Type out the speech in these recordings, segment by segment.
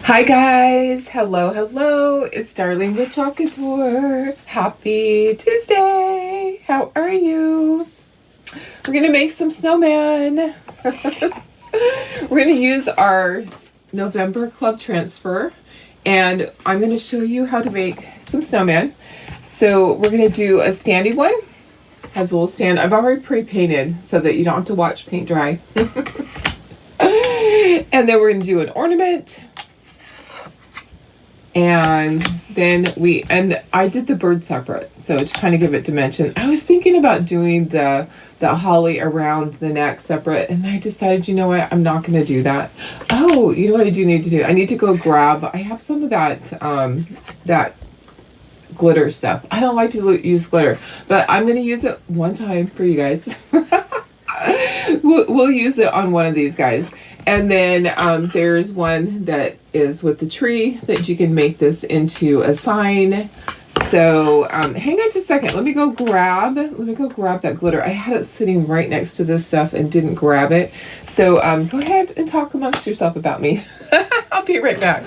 Hi guys, hello, it's Darling with Cutouts. Happy Tuesday, how are you? We're gonna make some snowman. We're gonna use our November club transfer and I'm gonna show you how to make some snowman. So we're gonna do a standy one, has a little stand. I've already pre-painted so that you don't have to watch paint dry. And then we're gonna do an ornament. And then I did the bird separate, so to kind of give it dimension. I was thinking about doing the holly around the neck separate, and I decided, you know what, I'm not going to do that. Oh, you know what I do need to do? I need to go grab, I have some of that, that glitter stuff. I don't like to use glitter, but I'm going to use it one time for you guys. We'll use it on one of these guys. And then there's one that is with the tree that you can make this into a sign. So hang on just a second. Let me go grab that glitter. I had it sitting right next to this stuff and didn't grab it. So go ahead and talk amongst yourself about me. I'll be right back.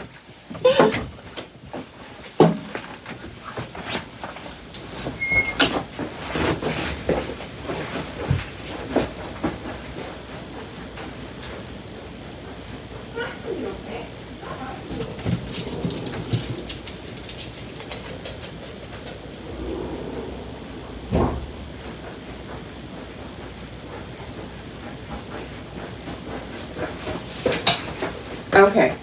Okay.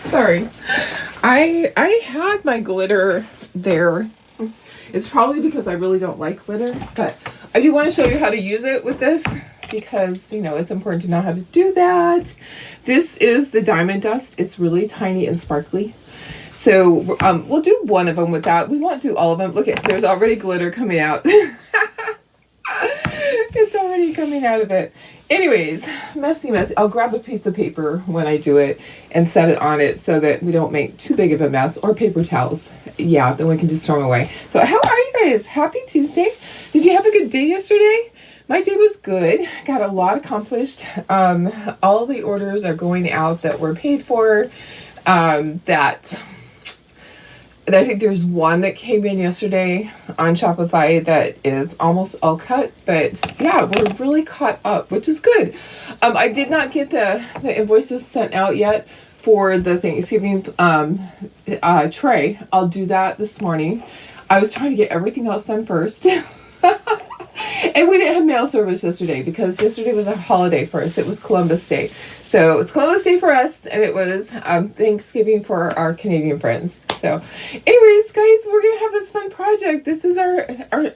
Sorry. I had my glitter there. It's probably because I really don't like glitter, but I do want to show you how to use it with this because, you know, it's important to know how to do that. This is the diamond dust. It's really tiny and sparkly. So we'll do one of them with that. We won't do all of them. Look at, there's already glitter coming out. It's already coming out of it. Anyways, messy. I'll grab a piece of paper when I do it and set it on it so that we don't make too big of a mess, or paper towels. Yeah, then we can just throw them away. So how are you guys? Happy Tuesday. Did you have a good day yesterday? My day was good. Got a lot accomplished. All the orders are going out that were paid for. I think there's one that came in yesterday on Shopify that is almost all cut, but yeah, we're really caught up, which is good. I did not get the invoices sent out yet for the Thanksgiving tray. I'll do that this morning. I was trying to get everything else done first. And we didn't have mail service yesterday because yesterday was a holiday for us. It was Columbus Day. So it's Columbus Day for us, and it was Thanksgiving for our Canadian friends. So anyways, guys, we're going to have this fun project. This is our,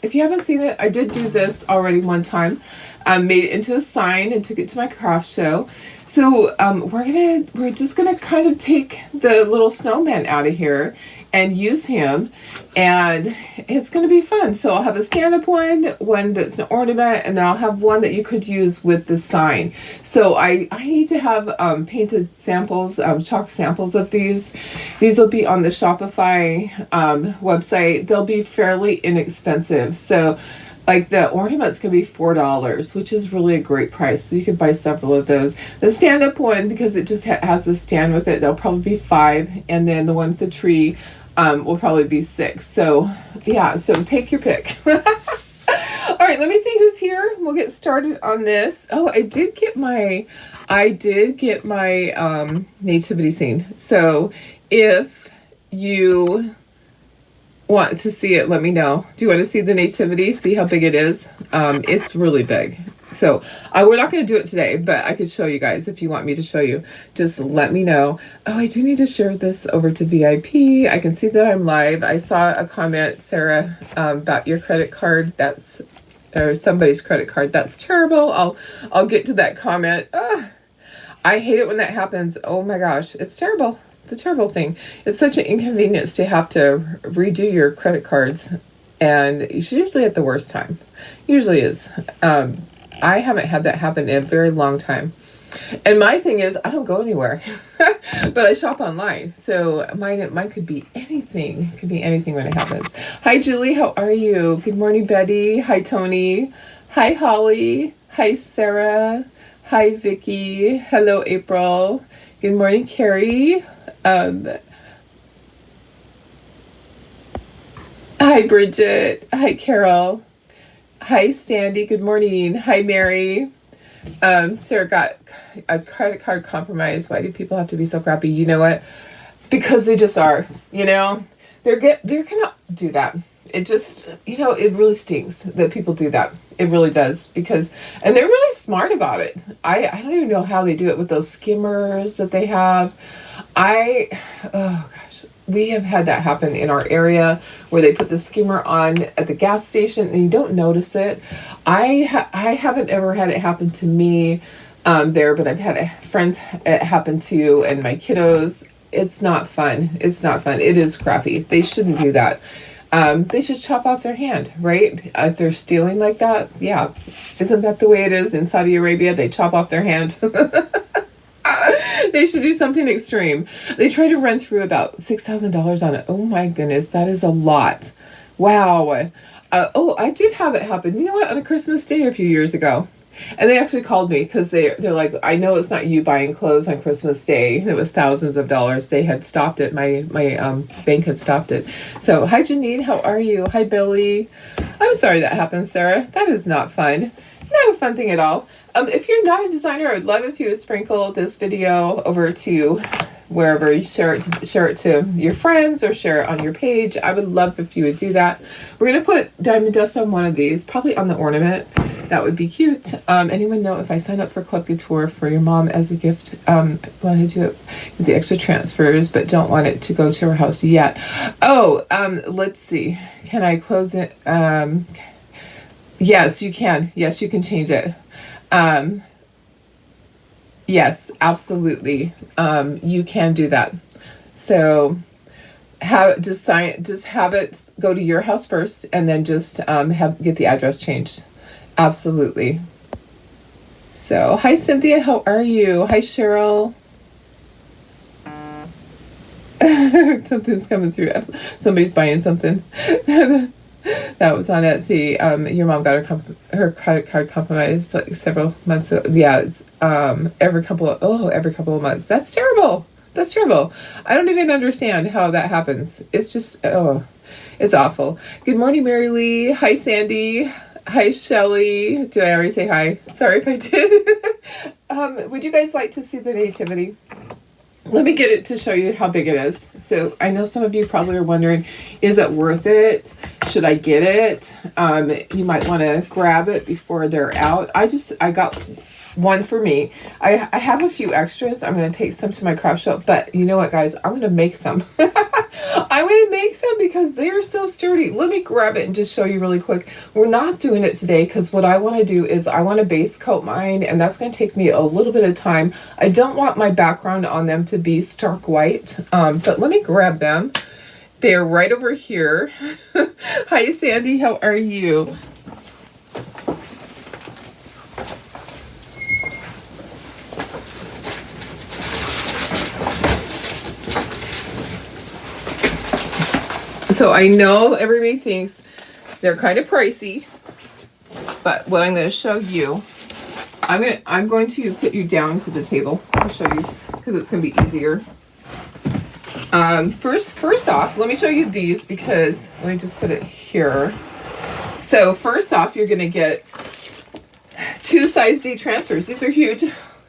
if you haven't seen it, I did do this already one time. Made it into a sign and took it to my craft show. So we're just going to kind of take the little snowman out of here and use him, and it's going to be fun. So I'll have a stand-up one that's an ornament, and then I'll have one that you could use with the sign. So I need to have painted samples, chalk samples of these. These will be on the Shopify website. They'll be fairly inexpensive. So like the ornaments can be $4, which is really a great price. So you can buy several of those. The stand-up one, because it just has the stand with it, they'll probably be $5. And then the one with the tree will probably be $6. So yeah, so take your pick. All right, let me see who's here. We'll get started on this. Oh, I did get my nativity scene. So if you want to see it, let me know. Do you want to see the nativity? See how big it is? It's really big. So we're not going to do it today, but I could show you guys if you want me to show you. Just let me know. Oh, I do need to share this over to VIP. I can see that I'm live. I saw a comment, Sarah, about your credit card. Or somebody's credit card. That's terrible. I'll get to that comment. I hate it when that happens. Oh my gosh, it's terrible. It's a terrible thing. It's such an inconvenience to have to redo your credit cards, and it's usually at the worst time. Usually is. I haven't had that happen in a very long time. And my thing is, I don't go anywhere, but I shop online. So mine could be anything. It could be anything when it happens. Hi, Julie. How are you? Good morning, Betty. Hi, Tony. Hi, Holly. Hi, Sarah. Hi, Vicky. Hello, April. Good morning, Carrie. Hi, Bridget. Hi, Carol. Hi, Sandy. Good morning. Hi, Mary. Sarah got a credit card compromise. Why do people have to be so crappy? You know what? Because they just are. You know, they're gonna do that. It just, it really stinks that people do that. It really does, and they're really smart about it. I don't even know how they do it with those skimmers that they have. Oh gosh, we have had that happen in our area where they put the skimmer on at the gas station and you don't notice it. I haven't ever had it happen to me there, but I've had friends it happen to, and my kiddos. It's not fun. It's not fun. It is crappy. They shouldn't do that. They should chop off their hand, right? If they're stealing like that, yeah. Isn't that the way it is in Saudi Arabia? They chop off their hand. They should do something extreme. They try to run through about $6,000 on it. Oh my goodness, that is a lot. Wow. I did have it happen. You know what? On a Christmas Day a few years ago. And they actually called me because they're like, I know it's not you buying clothes on Christmas Day. It was thousands of dollars. They had stopped it. My bank had stopped it. So, hi, Janine. How are you? Hi, Billy. I'm sorry that happened, Sarah. That is not fun. Not a fun thing at all. If you're not a designer, I would love if you would sprinkle this video over to wherever you share it to your friends or share it on your page. I would love if you would do that. We're going to put diamond dust on one of these, probably on the ornament. That would be cute. Anyone know if I sign up for Club Couture for your mom as a gift, want to do it with the extra transfers, but don't want it to go to her house yet? Oh, let's see. Can I close it? Yes, you can. Yes, you can change it. Yes, absolutely. You can do that. So have it go to your house first, and then just get the address changed. Absolutely. So, hi Cynthia, how are you? Hi Cheryl. Something's coming through. Somebody's buying something. That was on Etsy. Your mom got her credit card compromised like several months ago. Yeah, it's every couple of months. That's terrible. That's terrible. I don't even understand how that happens. It's just it's awful. Good morning, Mary Lee. Hi, Sandy. Hi, Shelly. Did I already say hi? Sorry if I did. Would you guys like to see the nativity? Let me get it to show you how big it is. So I know some of you probably are wondering, is it worth it? Should I get it? You might want to grab it before they're out. I got one for me. I have a few extras. I'm going to take some to my craft show, but you know what, guys? I'm going to make some. I'm going to make some because they're so sturdy. Let me grab it and just show you really quick. We're not doing it today because what I want to do is I want to base coat mine, and that's going to take me a little bit of time. I don't want my background on them to be stark white, but let me grab them. They're right over here. Hi, Sandy. How are you? So I know everybody thinks they're kind of pricey, but what I'm going to show you, I'm going to put you down to the table to show you because it's going to be easier. First off, let me show you these because let me just put it here. So first off, you're going to get 2 size D transfers. These are huge.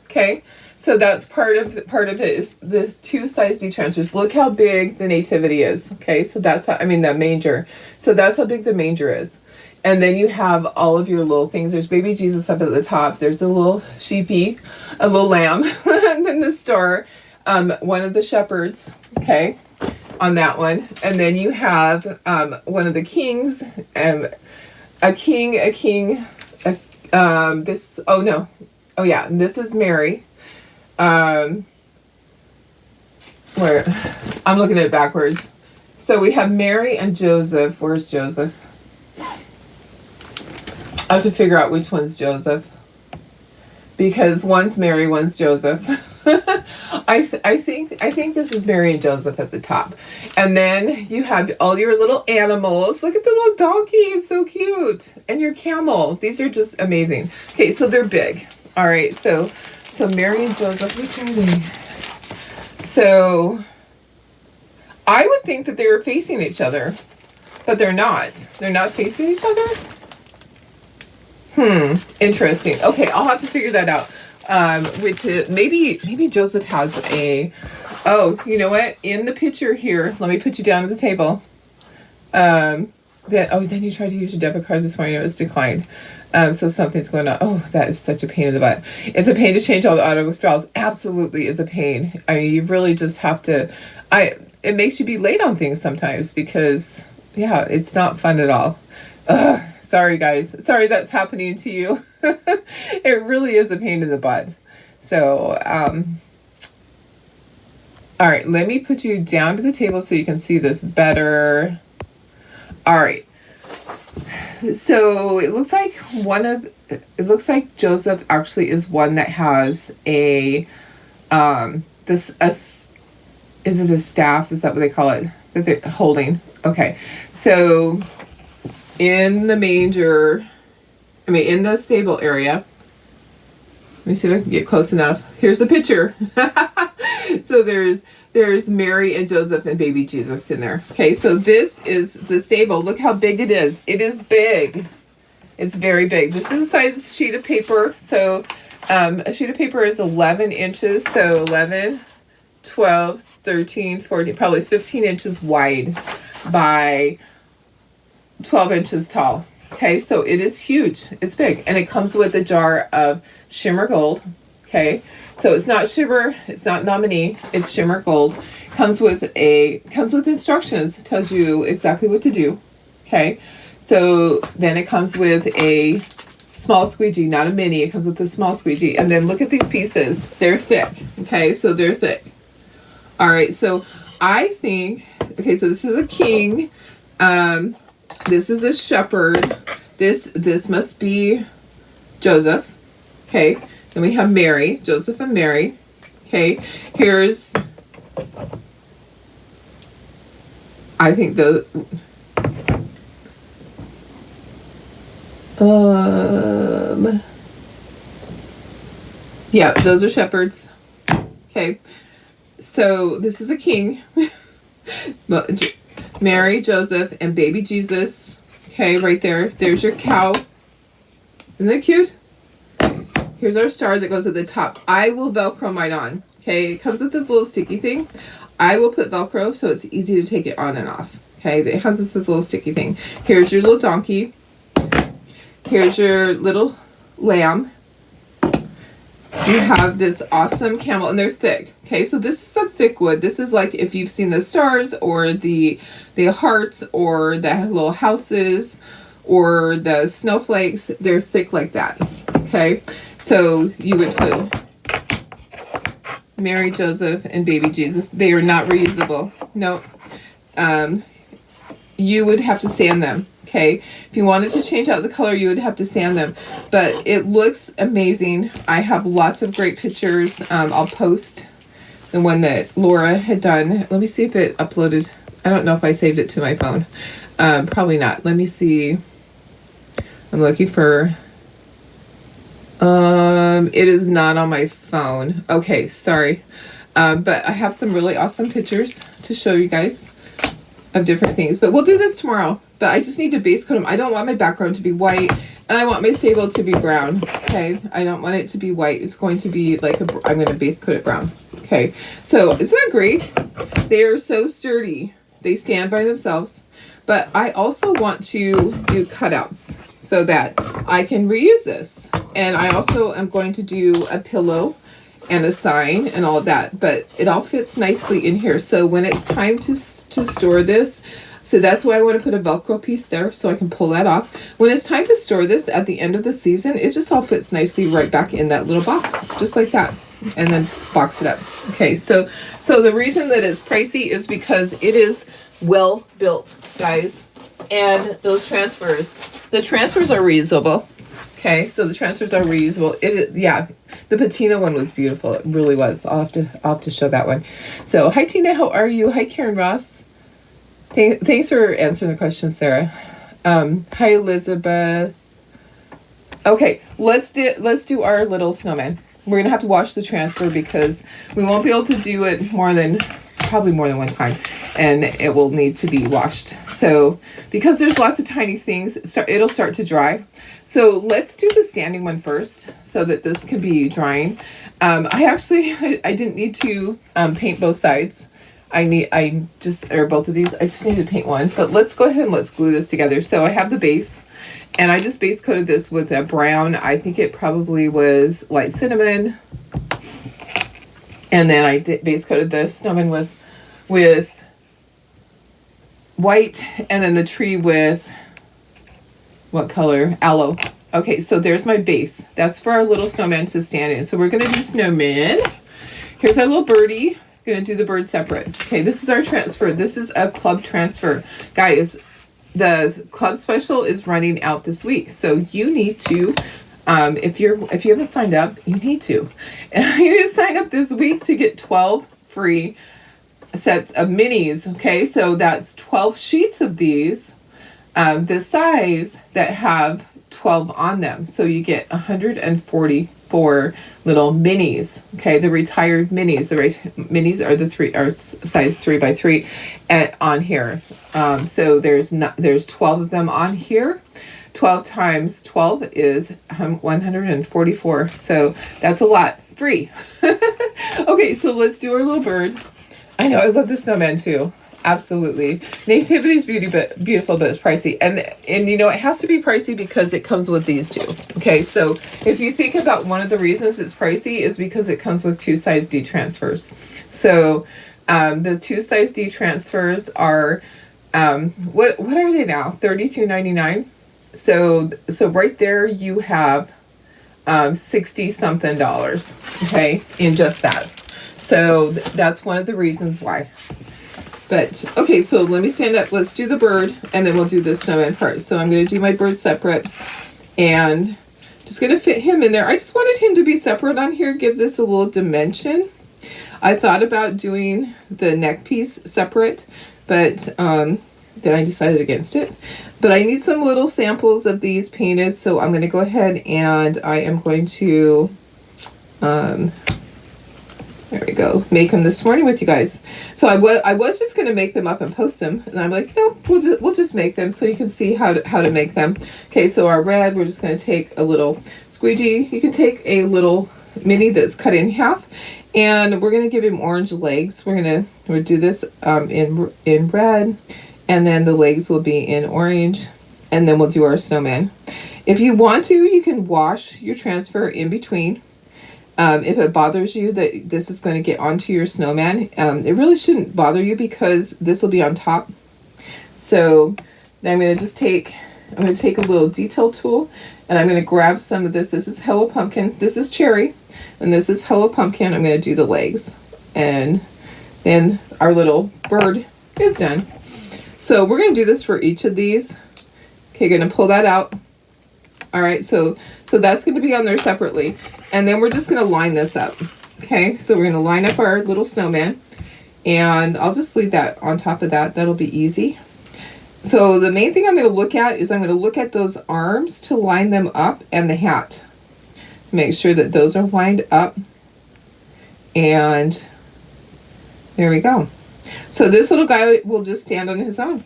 Okay. So that's part of it is the 2 size D transfers. Look how big the nativity is. Okay, so that's how, the manger. So that's how big the manger is. And then you have all of your little things. There's baby Jesus up at the top. There's a little sheepy, a little lamb. And then the star, one of the shepherds, okay, on that one. And then you have one of the kings, this is Mary. Where I'm looking at it backwards. So we have Mary and Joseph. Where's Joseph? I have to figure out which one's Joseph because one's Mary, one's Joseph. I think this is Mary and Joseph at the top, and then you have all your little animals. Look at the little donkey; it's so cute, and your camel. These are just amazing. Okay, so they're big. All right, so Mary and Joseph, which are they? So I would think that they were facing each other, but they're not. They're not facing each other? Interesting. Okay, I'll have to figure that out. Which maybe Joseph has a... Oh, you know what? In the picture here, let me put you down at the table. Then you tried to use your debit card this morning. It was declined. So something's going on. Oh, that is such a pain in the butt. It's a pain to change all the auto withdrawals. Absolutely is a pain. I mean, you really just have to... It makes you be late on things sometimes because, yeah, it's not fun at all. Ugh, sorry, guys. Sorry that's happening to you. It really is a pain in the butt. So, all right, let me put you down to the table so you can see this better. All right. So it looks like Joseph actually is one that has a is it a staff? Is that what they call it? That they're holding? Okay. So in the manger, in the stable area, let me see if I can get close enough. Here's the picture. So there's Mary and Joseph and baby Jesus in there. Okay, so this is the stable. Look how big it is. It is big. It's very big. This is the size of a sheet of paper. So a sheet of paper is 11 inches. So 11, 12, 13, 14, probably 15 inches wide by 12 inches tall. Okay, so it is huge. It's big. And it comes with a jar of shimmer gold. Okay, so it's not shimmer, it's not nominee, it's shimmer gold. Comes with instructions. It tells you exactly what to do. Okay, so then it comes with a small squeegee, not a mini. It comes with a small squeegee. And then look at these pieces. They're thick. Okay, so they're thick. All right, so I think, okay, so this is a king. This is a shepherd. This must be Joseph. Okay, then we have Mary, Joseph and Mary. Okay, here's, I think yeah, those are shepherds. Okay, so this is a king. Mary, Joseph, and baby Jesus. Okay, right there. There's your cow. Isn't that cute? Here's our star that goes at the top. I will Velcro mine on. Okay, it comes with this little sticky thing. I will put Velcro so it's easy to take it on and off. Okay, it has this little sticky thing. Here's your little donkey. Here's your little lamb. You have this awesome camel, and they're thick. Okay, so this is the thick wood. This is like if you've seen the stars or the hearts or the little houses or the snowflakes. They're thick like that. Okay, so you would put Mary, Joseph, and baby Jesus. They are not reusable. No. You would have to sand them. Okay, if you wanted to change out the color, you would have to sand them, but it looks amazing. I have lots of great pictures. I'll post the one that Laura had done. Let me see if it uploaded. I don't know if I saved it to my phone. Probably not. Let me see. I'm looking for, it is not on my phone. Okay, sorry. But I have some really awesome pictures to show you guys of different things, but we'll do this tomorrow. But I just need to base coat them. I don't want my background to be white, and I want my stable to be brown. Okay, I don't want it to be white. It's going to be like I'm going to base coat it brown. Okay, so isn't that great? They are so sturdy. They stand by themselves. But I also want to do cutouts so that I can reuse this. And I also am going to do a pillow and a sign and all of that. But it all fits nicely in here. So when it's time to store this, so that's why I want to put a Velcro piece there so I can pull that off. When it's time to store this at the end of the season, it just all fits nicely right back in that little box, just like that. And then box it up. Okay, so the reason that it's pricey is because it is well built, guys. And those transfers, the transfers are reusable. Okay, so the transfers are reusable. Yeah, the patina one was beautiful. It really was. I'll have to show that one. So hi Tina, how are you? Hi Karen Ross. Thanks for answering the question, Sarah. Hi Elizabeth. Okay, let's do our little snowman. we're going to have to wash the transfer because we won't be able to do it probably more than one time, and it will need to be washed. So because there's lots of tiny things, it'll start to dry. So let's do the standing one first so that this can be drying. I didn't need to paint both sides. Or both of these, I just need to paint one. But let's go ahead and let's glue this together. So I have the base, and I just base coated this with a brown. I think it probably was light cinnamon. And then I base coated the snowman with white, and then the tree with what color? Aloe. Okay, so there's my base. That's for our little snowman to stand in. So we're gonna do snowman. Here's our little birdie. Gonna do the bird separate. Okay, this is our transfer. This is a club transfer. Guys, the club special is running out this week. So you need to, if you haven't signed up, you need to. You need to sign up this week to get 12 free sets of minis. Okay, so that's 12 sheets of these, the size that have 12 on them. So you get 144 little minis. Okay, the retired minis. The minis are size 3x3 on here. So there's 12 of them on here. 12 times 12 is 144. So that's a lot free. Okay, so let's do our little bird. I know, I love the snowman too. Absolutely. Nativity's beautiful, but it's pricey. And you know, it has to be pricey because it comes with these two. Okay, so if you think about one of the reasons it's pricey is because it comes with 2 size D transfers. So the 2 size D transfers are, what are they now? $32.99. So right there you have 60 something dollars, okay, in just that. So that's one of the reasons why. But okay, so let me stand up. Let's do the bird, and then we'll do the snowman part. So I'm going to do my bird separate, and just going to fit him in there. I just wanted him to be separate on here, give this a little dimension. I thought about doing the neck piece separate, but then I decided against it. But I need some little samples of these painted, so I'm going to go ahead and I am going to, there we go, make them this morning with you guys. So I was just going to make them up and post them, and I'm like, no, we'll just make them so you can see how to make them. Okay, so our red, we're just going to take a little squeegee. You can take a little mini that's cut in half, and we're going to give him orange legs. We'll do this in red, and then the legs will be in orange, and then we'll do our snowman. If you want to, you can wash your transfer in between. If it bothers you that this is going to get onto your snowman, it really shouldn't bother you because this will be on top. So then I'm going to take a little detail tool, and I'm going to grab some of this. This is Hello Pumpkin. This is Cherry, and this is Hello Pumpkin. I'm going to do the legs, and then our little bird is done. So we're going to do this for each of these. Okay, going to pull that out. All right, so that's going to be on there separately. And then we're just going to line this up. Okay, so we're going to line up our little snowman. And I'll just leave that on top of that. That'll be easy. So the main thing I'm going to look at is I'm going to look at those arms to line them up, and the hat. Make sure that those are lined up. And there we go. So this little guy will just stand on his own.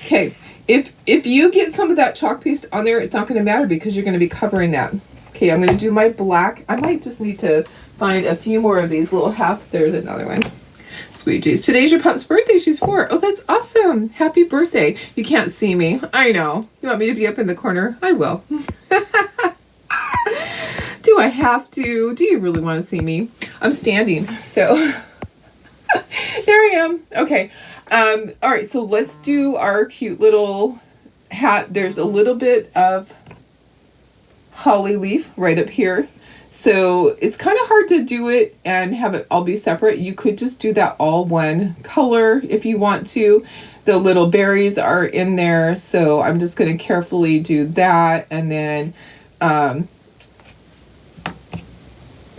Okay, if you get some of that chalk piece on there, it's not going to matter because you're going to be covering that. Okay, I'm going to do my black. I might just need to find a few more of these little there's another one. Squeegees. Today's your pup's birthday. She's 4. Oh, that's awesome. Happy birthday. You can't see me. I know. You want me to be up in the corner? I will. Do I have to? Do you really want to see me? I'm standing, so there I am. Okay. All right, so let's do our cute little hat. There's a little bit of holly leaf right up here. So it's kind of hard to do it and have it all be separate. You could just do that all one color if you want to. The little berries are in there, so I'm just going to carefully do that, and then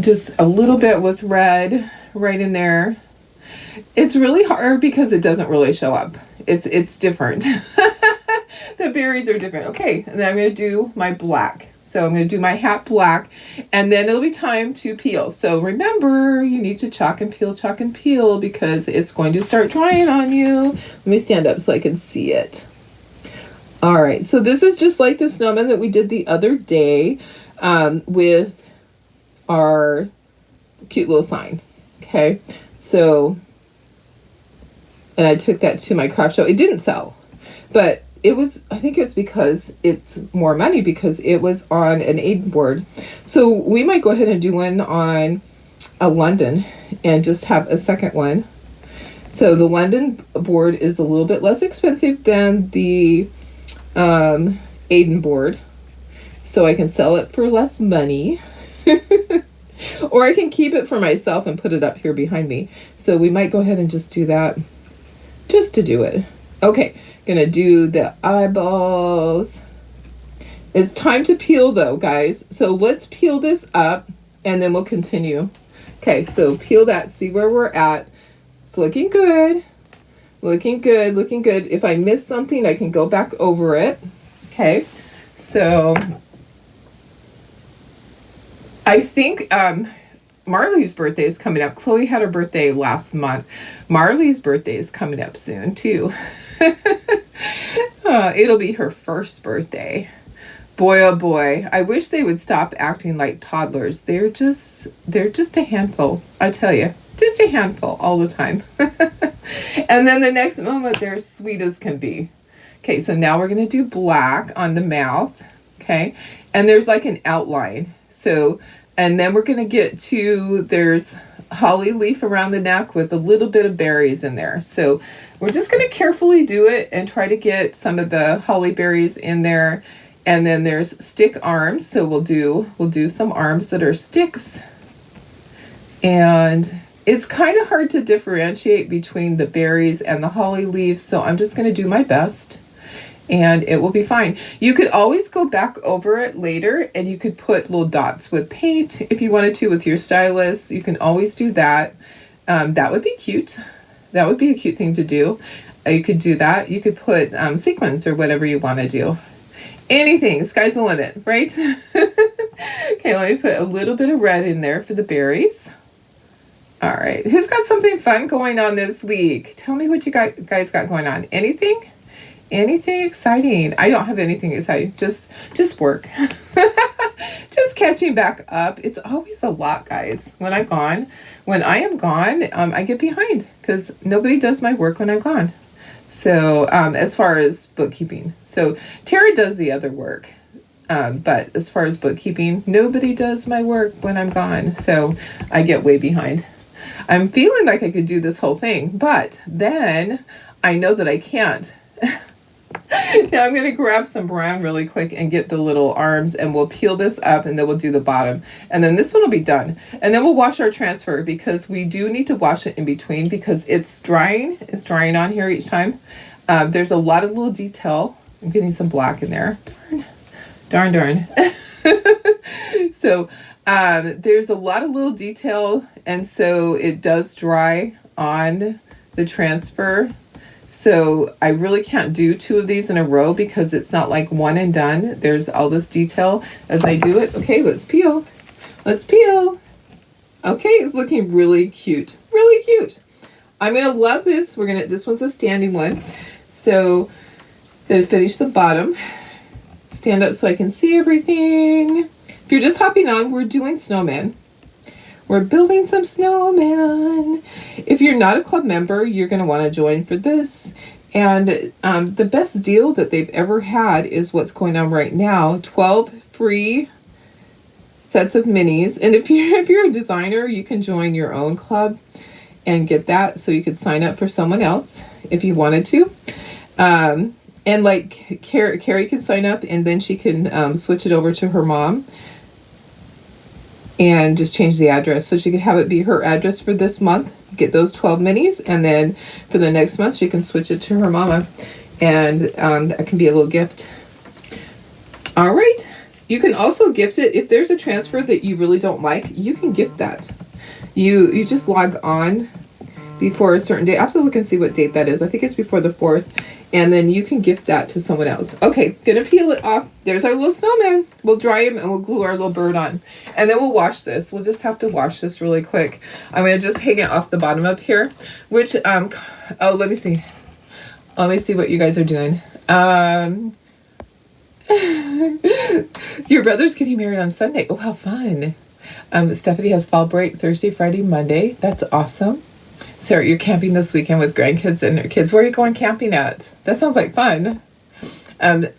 just a little bit with red right in there. It's really hard because it doesn't really show up. It's different. The berries are different. Okay, and then I'm going to do my black. So I'm going to do my hat black, and then it'll be time to peel. So remember, you need to chalk and peel because it's going to start drying on you. Let me stand up so I can see it. All right, so this is just like the snowman that we did the other day with our cute little sign. Okay, so, and I took that to my craft show. It didn't sell, but it was, I think it was because it's more money because it was on an Aiden board. So we might go ahead and do one on a London and just have a second one. So the London board is a little bit less expensive than the Aiden board. So I can sell it for less money. Or I can keep it for myself and put it up here behind me. So we might go ahead and just do that just to do it. Okay. Gonna do the eyeballs. It's time to peel though, guys. So let's peel this up and then we'll continue. Okay, so peel that, see where we're at. It's looking good. Looking good, looking good. If I miss something, I can go back over it. Okay, so I think Marley's birthday is coming up. Chloe had her birthday last month. Marley's birthday is coming up soon too. It'll be her first birthday. Boy, oh boy. I wish they would stop acting like toddlers. They're just a handful. I tell you, just a handful all the time. And then the next moment, they're sweet as can be. Okay, so now we're going to do black on the mouth. Okay, and there's like an outline. So, and then we're going to get to, there's holly leaf around the neck with a little bit of berries in there. So we're just going to carefully do it and try to get some of the holly berries in there. And then there's stick arms. So we'll do some arms that are sticks. And it's kind of hard to differentiate between the berries and the holly leaves. So I'm just going to do my best and it will be fine. You could always go back over it later and you could put little dots with paint if you wanted to with your stylus. You can always do that. That would be cute. That would be a cute thing to do. You could do that. You could put sequins or whatever you want to do. Anything. Sky's the limit, right? Okay, let me put a little bit of red in there for the berries. All right. Who's got something fun going on this week? Tell me what you guys got going on. Anything? Anything exciting? I don't have anything exciting. Just work. Just catching back up. It's always a lot, guys. When I'm gone, when I am gone, I get behind because nobody does my work when I'm gone. So as far as bookkeeping, so Tara does the other work. But as far as bookkeeping, nobody does my work when I'm gone. So I get way behind. I'm feeling like I could do this whole thing, but then I know that I can't. Now I'm going to grab some brown really quick and get the little arms and we'll peel this up and then we'll do the bottom. And then this one will be done. And then we'll wash our transfer because we do need to wash it in between because it's drying. It's drying on here each time. There's a lot of little detail. I'm getting some black in there. Darn. So there's a lot of little detail and so it does dry on the transfer. So I really can't do two of these in a row because it's not like one and done. There's all this detail as I do it. Okay, let's peel. Let's peel. Okay, it's looking really cute. Really cute. I'm going to love this. This one's a standing one. So going to finish the bottom. Stand up so I can see everything. If you're just hopping on, we're doing Snowman. We're building some snowman. If you're not a club member, you're going to want to join for this. And the best deal that they've ever had is what's going on right now. 12 free sets of minis. And if you're a designer, you can join your own club and get that. So you could sign up for someone else if you wanted to. And like Carrie can sign up and then she can switch it over to her mom. And just change the address. So she could have it be her address for this month. Get those 12 minis. And then for the next month, she can switch it to her mama. And that can be a little gift. All right. You can also gift it. If there's a transfer that you really don't like, you can gift that. You just log on before a certain date. I have to look and see what date that is. I think it's before the 4th. And then you can gift that to someone else. Okay, gonna peel it off. There's our little snowman. We'll dry him and we'll glue our little bird on. And then we'll wash this. We'll just have to wash this really quick. I'm gonna just hang it off the bottom up here. Which, oh, let me see. Let me see what you guys are doing. Your brother's getting married on Sunday. Oh, how fun. Stephanie has fall break Thursday, Friday, Monday. That's awesome. Sarah, you're camping this weekend with grandkids and their kids. Where are you going camping at? That sounds like fun.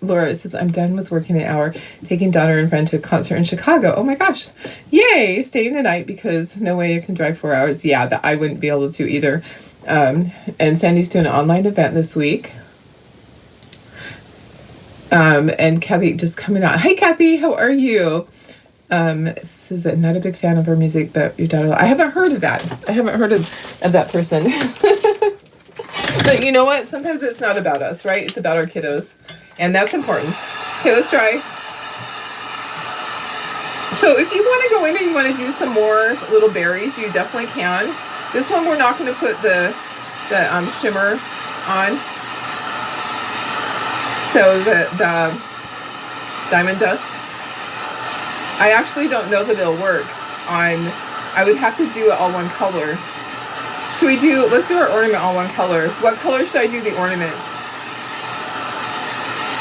Laura says, I'm done with working an hour, taking daughter and friend to a concert in Chicago. Oh my gosh. Yay. Staying the night because no way I can drive 4 hours. Yeah, that I wouldn't be able to either. And Sandy's doing an online event this week. And Kathy just coming out. Hi, Kathy. How are you? Says that not a big fan of her music, but your daughter. I haven't heard of that. I haven't heard of that person. But you know what? Sometimes it's not about us, right? It's about our kiddos. And that's important. Okay, let's try. So if you want to go in and you want to do some more little berries, you definitely can. This one we're not going to put the shimmer on. So the diamond dust. I actually don't know that it'll work on, I would have to do it all one color. Let's do our ornament all one color. What color should I do the ornament?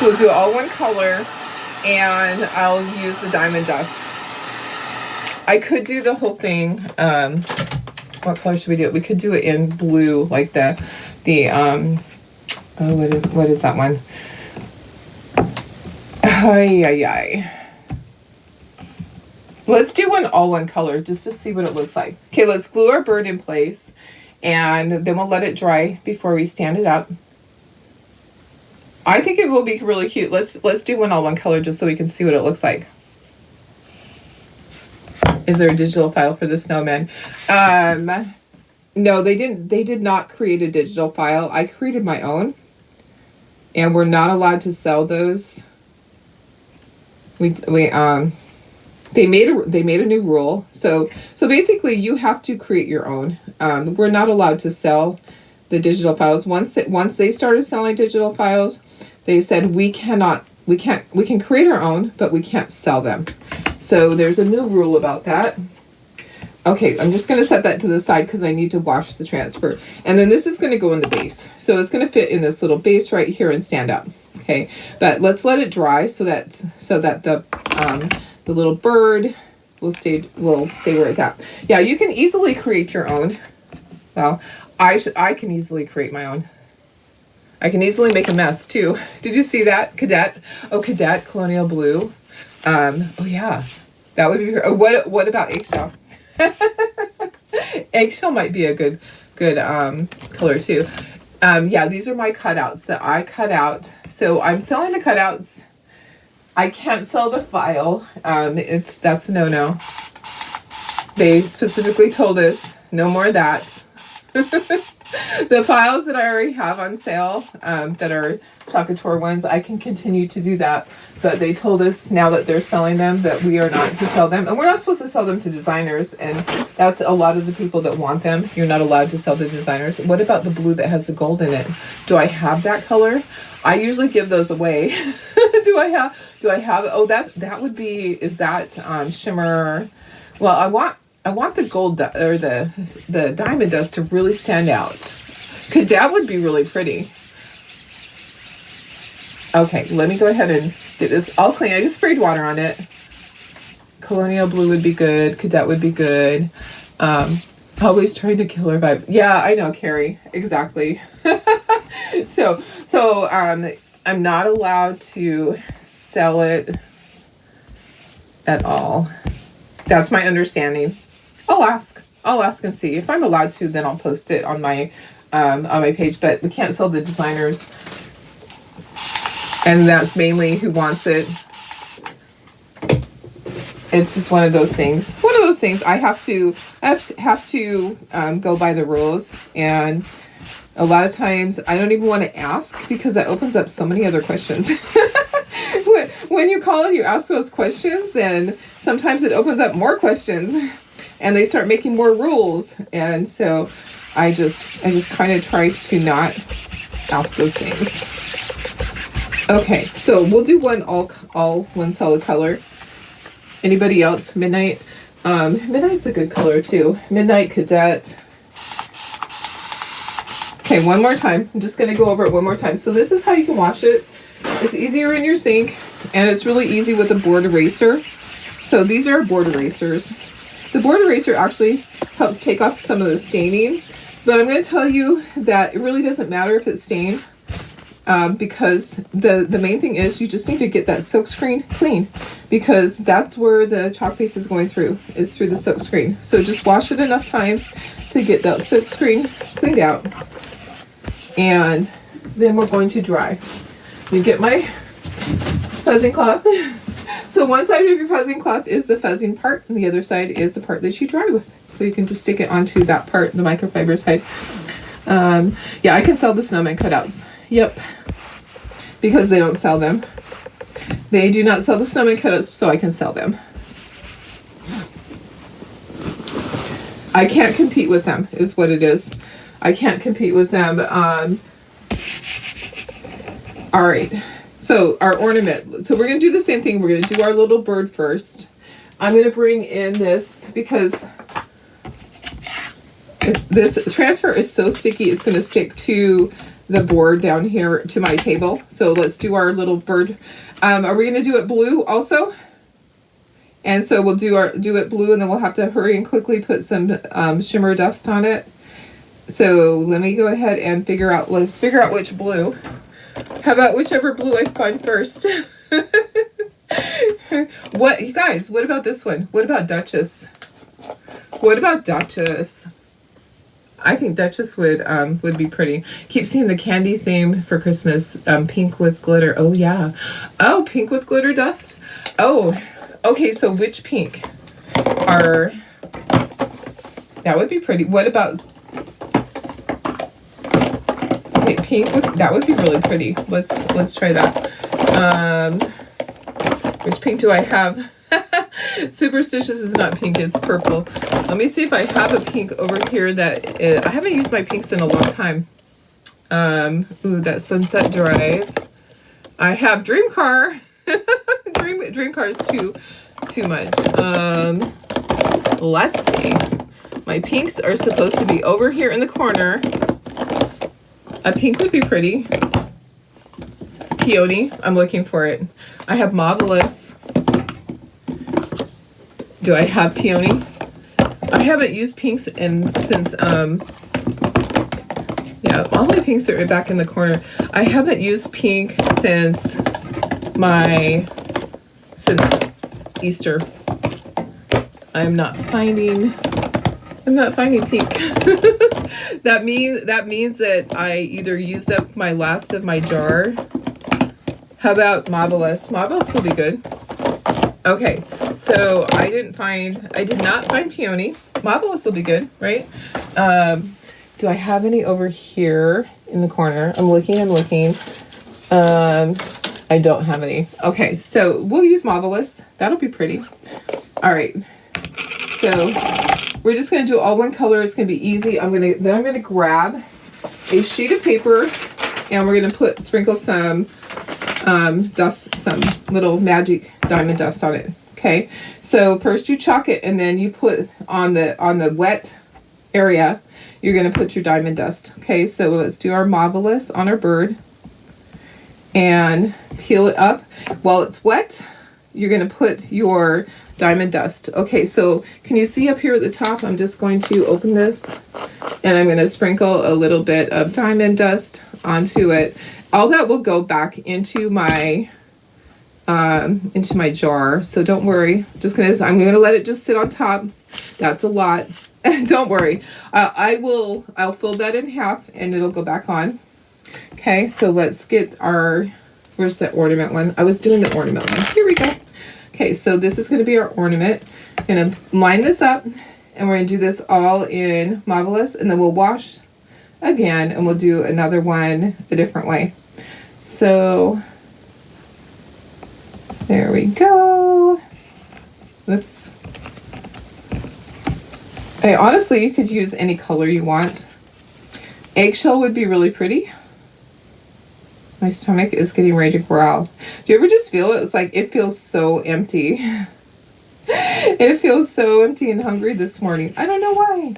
We'll do it all one color and I'll use the diamond dust. I could do the whole thing, what color should we do it? We could do it in blue, like what is that one? Ay. Let's do all one color just to see what it looks like. Okay, let's glue our bird in place and then we'll let it dry before we stand it up. I think it will be really cute. Let's do all one color just so we can see what it looks like. Is there a digital file for the snowman? No, they did not create a digital file. I created my own. And we're not allowed to sell those. They made a new rule. So basically you have to create your own. We're not allowed to sell the digital files. Once they started selling digital files, they said we can create our own, but we can't sell them. So there's a new rule about that. Okay, I'm just going to set that to the side because I need to wash the transfer. And then this is going to go in the base. So it's going to fit in this little base right here and stand up. Okay, but let's let it dry so that the little bird will stay where it's at. Yeah, you can easily create your own. Well, I can easily create my own. I can easily make a mess too. Did you see that? Cadet. Oh, Cadet, Colonial Blue. Oh yeah, that would be. Oh, what about eggshell? Eggshell might be a good color too. Yeah, these are my cutouts that I cut out. So I'm selling the cutouts. I can't sell the file. That's a no-no. They specifically told us no more of that. The files that I already have on sale, that are Chocolate Tour ones, I can continue to do that. But they told us now that they're selling them that we are not to sell them. And we're not supposed to sell them to designers. And that's a lot of the people that want them. You're not allowed to sell to designers. What about the blue that has the gold in it? Do I have that color? I usually give those away. Do I have, oh, that would be, is that shimmer? Well, I want the gold or the diamond dust to really stand out. That would be really pretty. Okay, let me go ahead and get this all clean. I just sprayed water on it. Colonial Blue would be good. Cadet would be good. Always trying to kill her vibe. Yeah, I know, Carrie. Exactly. So I'm not allowed to sell it at all. That's my understanding. I'll ask and see. If I'm allowed to, then I'll post it on my page. But we can't sell the designers, and that's mainly who wants it. It's just one of those things. I have to go by the rules, and a lot of times I don't even want to ask because that opens up so many other questions. When you call and you ask those questions, then sometimes it opens up more questions, and they start making more rules. And so I just kind of try to not ask those things. Okay, so we'll do one all one solid color. Anybody else? Midnight. Midnight's a good color too. Midnight Cadet. Okay, one more time. I'm just going to go over it one more time. So this is how you can wash it. It's easier in your sink, and it's really easy with a board eraser. So these are board erasers. The board eraser actually helps take off some of the staining, but I'm going to tell you that it really doesn't matter if it's stained, because the main thing is you just need to get that silk screen cleaned, because that's where the chalk paste is going through, is through the silk screen. So just wash it enough times to get that silk screen cleaned out, and then we're going to dry. You get my fuzzing cloth. So one side of your fuzzing cloth is the fuzzing part, and the other side is the part that you dry with. So you can just stick it onto that part, the microfiber side. Yeah, I can sell the Snowman cutouts. Yep. Because they don't sell them. They do not sell the Snowman cutouts, so I can sell them. I can't compete with them, is what it is. I can't compete with them. All right. So our ornament. So we're going to do the same thing. We're going to do our little bird first. I'm going to bring in this because this transfer is so sticky. It's going to stick to the board down here to my table. So let's do our little bird. Are we going to do it blue also? And so we'll do it blue, and then we'll have to hurry and quickly put some shimmer dust on it. So let me go ahead and let's figure out which blue. How about whichever blue I find first? What, you guys, what about this one? What about Duchess? What about Duchess? I think Duchess would be pretty. Keep seeing the candy theme for Christmas. Pink with glitter. Oh yeah. Oh, pink with glitter dust. Oh, okay. So which pink are? That would be pretty. What about? Okay, pink with that would be really pretty. Let's try that. Which pink do I have? Superstitious is not pink, it's purple. Let me see if I have a pink over here that I haven't used my pinks in a long time. Ooh, that Sunset Drive. I have Dream Car. Dream Car is too much. Let's see. My pinks are supposed to be over here in the corner. A pink would be pretty. Peony, I'm looking for it. I have Marvelous. Do I have Peony? I haven't used pinks since yeah, all my pinks are back in the corner. I haven't used pink since Easter. I'm not finding pink. That means that I either used up my last of my jar. How about Marvelous? Marvelous will be good. Okay, so I did not find Peony. Marvelous will be good, right? Do I have any over here in the corner? I'm looking. I don't have any. Okay, so we'll use Marvelous. That'll be pretty. All right. So we're just gonna do all one color. It's gonna be easy. I'm gonna grab a sheet of paper, and we're gonna sprinkle some dust, some little magic diamond dust on it. Okay, so first you chalk it, and then you put on the wet area, you're gonna put your diamond dust. Okay, so let's do our Marvelous on our bird and peel it up. While it's wet, you're gonna put your diamond dust. Okay, so can you see up here at the top? I'm just going to open this, and I'm going to sprinkle a little bit of diamond dust onto it. All that will go back into my jar, so don't worry. I'm gonna let it just sit on top. That's a lot. Don't worry. I'll fold that in half, and it'll go back on. Okay, so let's get where's that ornament one? I was doing the ornament one. Here we go. Okay, so this is going to be our ornament. I'm going to line this up, and we're going to do this all in Marvelous, and then we'll wash again, and we'll do another one a different way. So there we go. Oops. Okay, honestly, you could use any color you want. Eggshell would be really pretty. My stomach is getting ready to growl. Do you ever just feel it? It's like it feels so empty. It feels so empty and hungry this morning. I don't know why.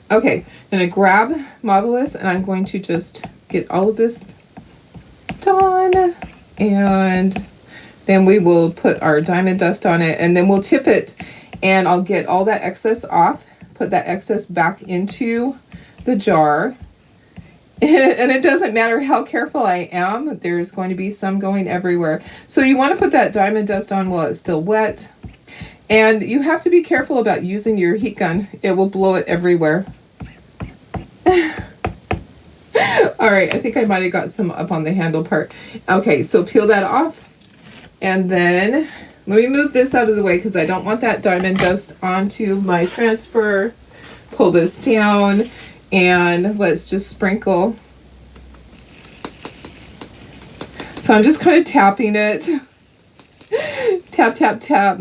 Okay, I'm going to grab Marvelous and I'm going to just get all of this done. And then we will put our diamond dust on it and then we'll tip it and I'll get all that excess off, put that excess back into the jar. And it doesn't matter how careful I am, there's going to be some going everywhere. So you want to put that diamond dust on while it's still wet. And you have to be careful about using your heat gun. It will blow it everywhere. All right, I think I might have got some up on the handle part. Okay, so peel that off. And then let me move this out of the way because I don't want that diamond dust onto my transfer. Pull this down. And let's just sprinkle. So I'm just kind of tapping it. Tap, tap, tap.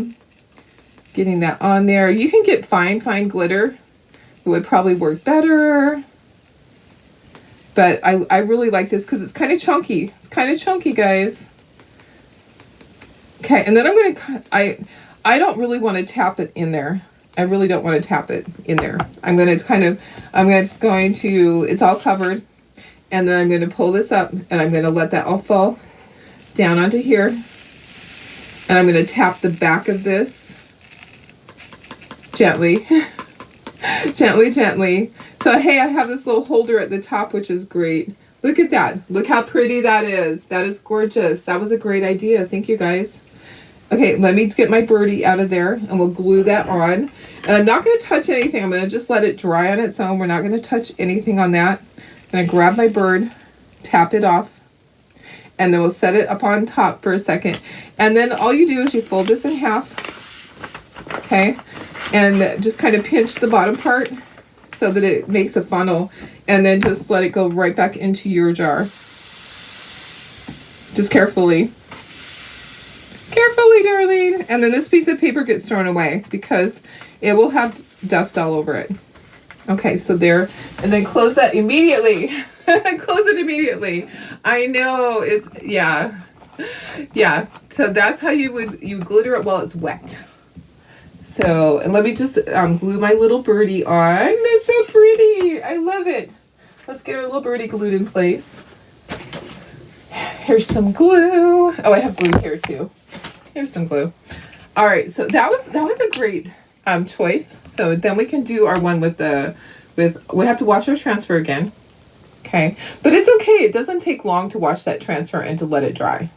Getting that on there. You can get fine glitter. It would probably work better. But I really like this because it's kind of chunky. It's kind of chunky, guys. Okay, and then I'm going to... I don't really want to tap it in there. I really don't want to tap it in there. I'm just going to, it's all covered. And then I'm going to pull this up and I'm going to let that all fall down onto here. And I'm going to tap the back of this gently. Gently, gently. So, hey, I have this little holder at the top, which is great. Look at that. Look how pretty that is. That is gorgeous. That was a great idea. Thank you, guys. Okay, let me get my birdie out of there and we'll glue that on. And I'm not going to touch anything. I'm going to just let it dry on its own. We're not going to touch anything on that. I'm going to grab my bird, tap it off, and then we'll set it up on top for a second. And then all you do is you fold this in half, okay? And just kind of pinch the bottom part so that it makes a funnel. And then just let it go right back into your jar. Just carefully. Carefully, darling. And then this piece of paper gets thrown away because it will have dust all over it. Okay, so there. And then close that immediately. Close it immediately. I know. It's, yeah. Yeah. So that's how you glitter it while it's wet. So, and let me just glue my little birdie on. That's so pretty. I love it. Let's get our little birdie glued in place. Here's some glue. Oh, I have glue here too. Here's some glue. All right, so that was a great choice. So then we can do our one with we have to wash our transfer again. Okay, but it's okay. It doesn't take long to wash that transfer and to let it dry.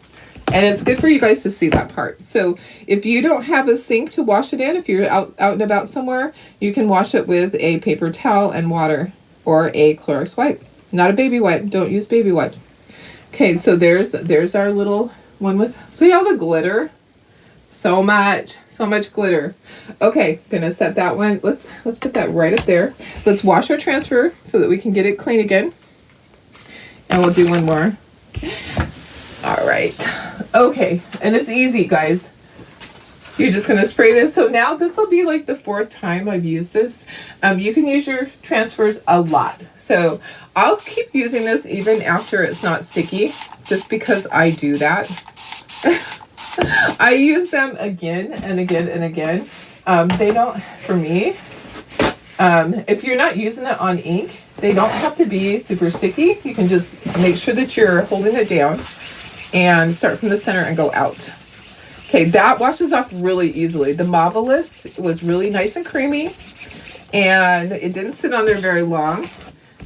And it's good for you guys to see that part. So if you don't have a sink to wash it in, if you're out and about somewhere, you can wash it with a paper towel and water or a Clorox wipe. Not a baby wipe. Don't use baby wipes. Okay, so there's our little one with, see all the glitter? So much glitter. Okay, gonna set that one. Let's put that right up there. Let's wash our transfer so that we can get it clean again. And we'll do one more. All right. Okay, and it's easy, guys. You're just gonna spray this. So now this will be like the 4th time I've used this. You can use your transfers a lot. So I'll keep using this even after it's not sticky, just because I do that. I use them again and again and again. They don't, for me, if you're not using it on ink, they don't have to be super sticky. You can just make sure that you're holding it down and start from the center and go out. Okay, that washes off really easily. The Marvelous was really nice and creamy, and it didn't sit on there very long.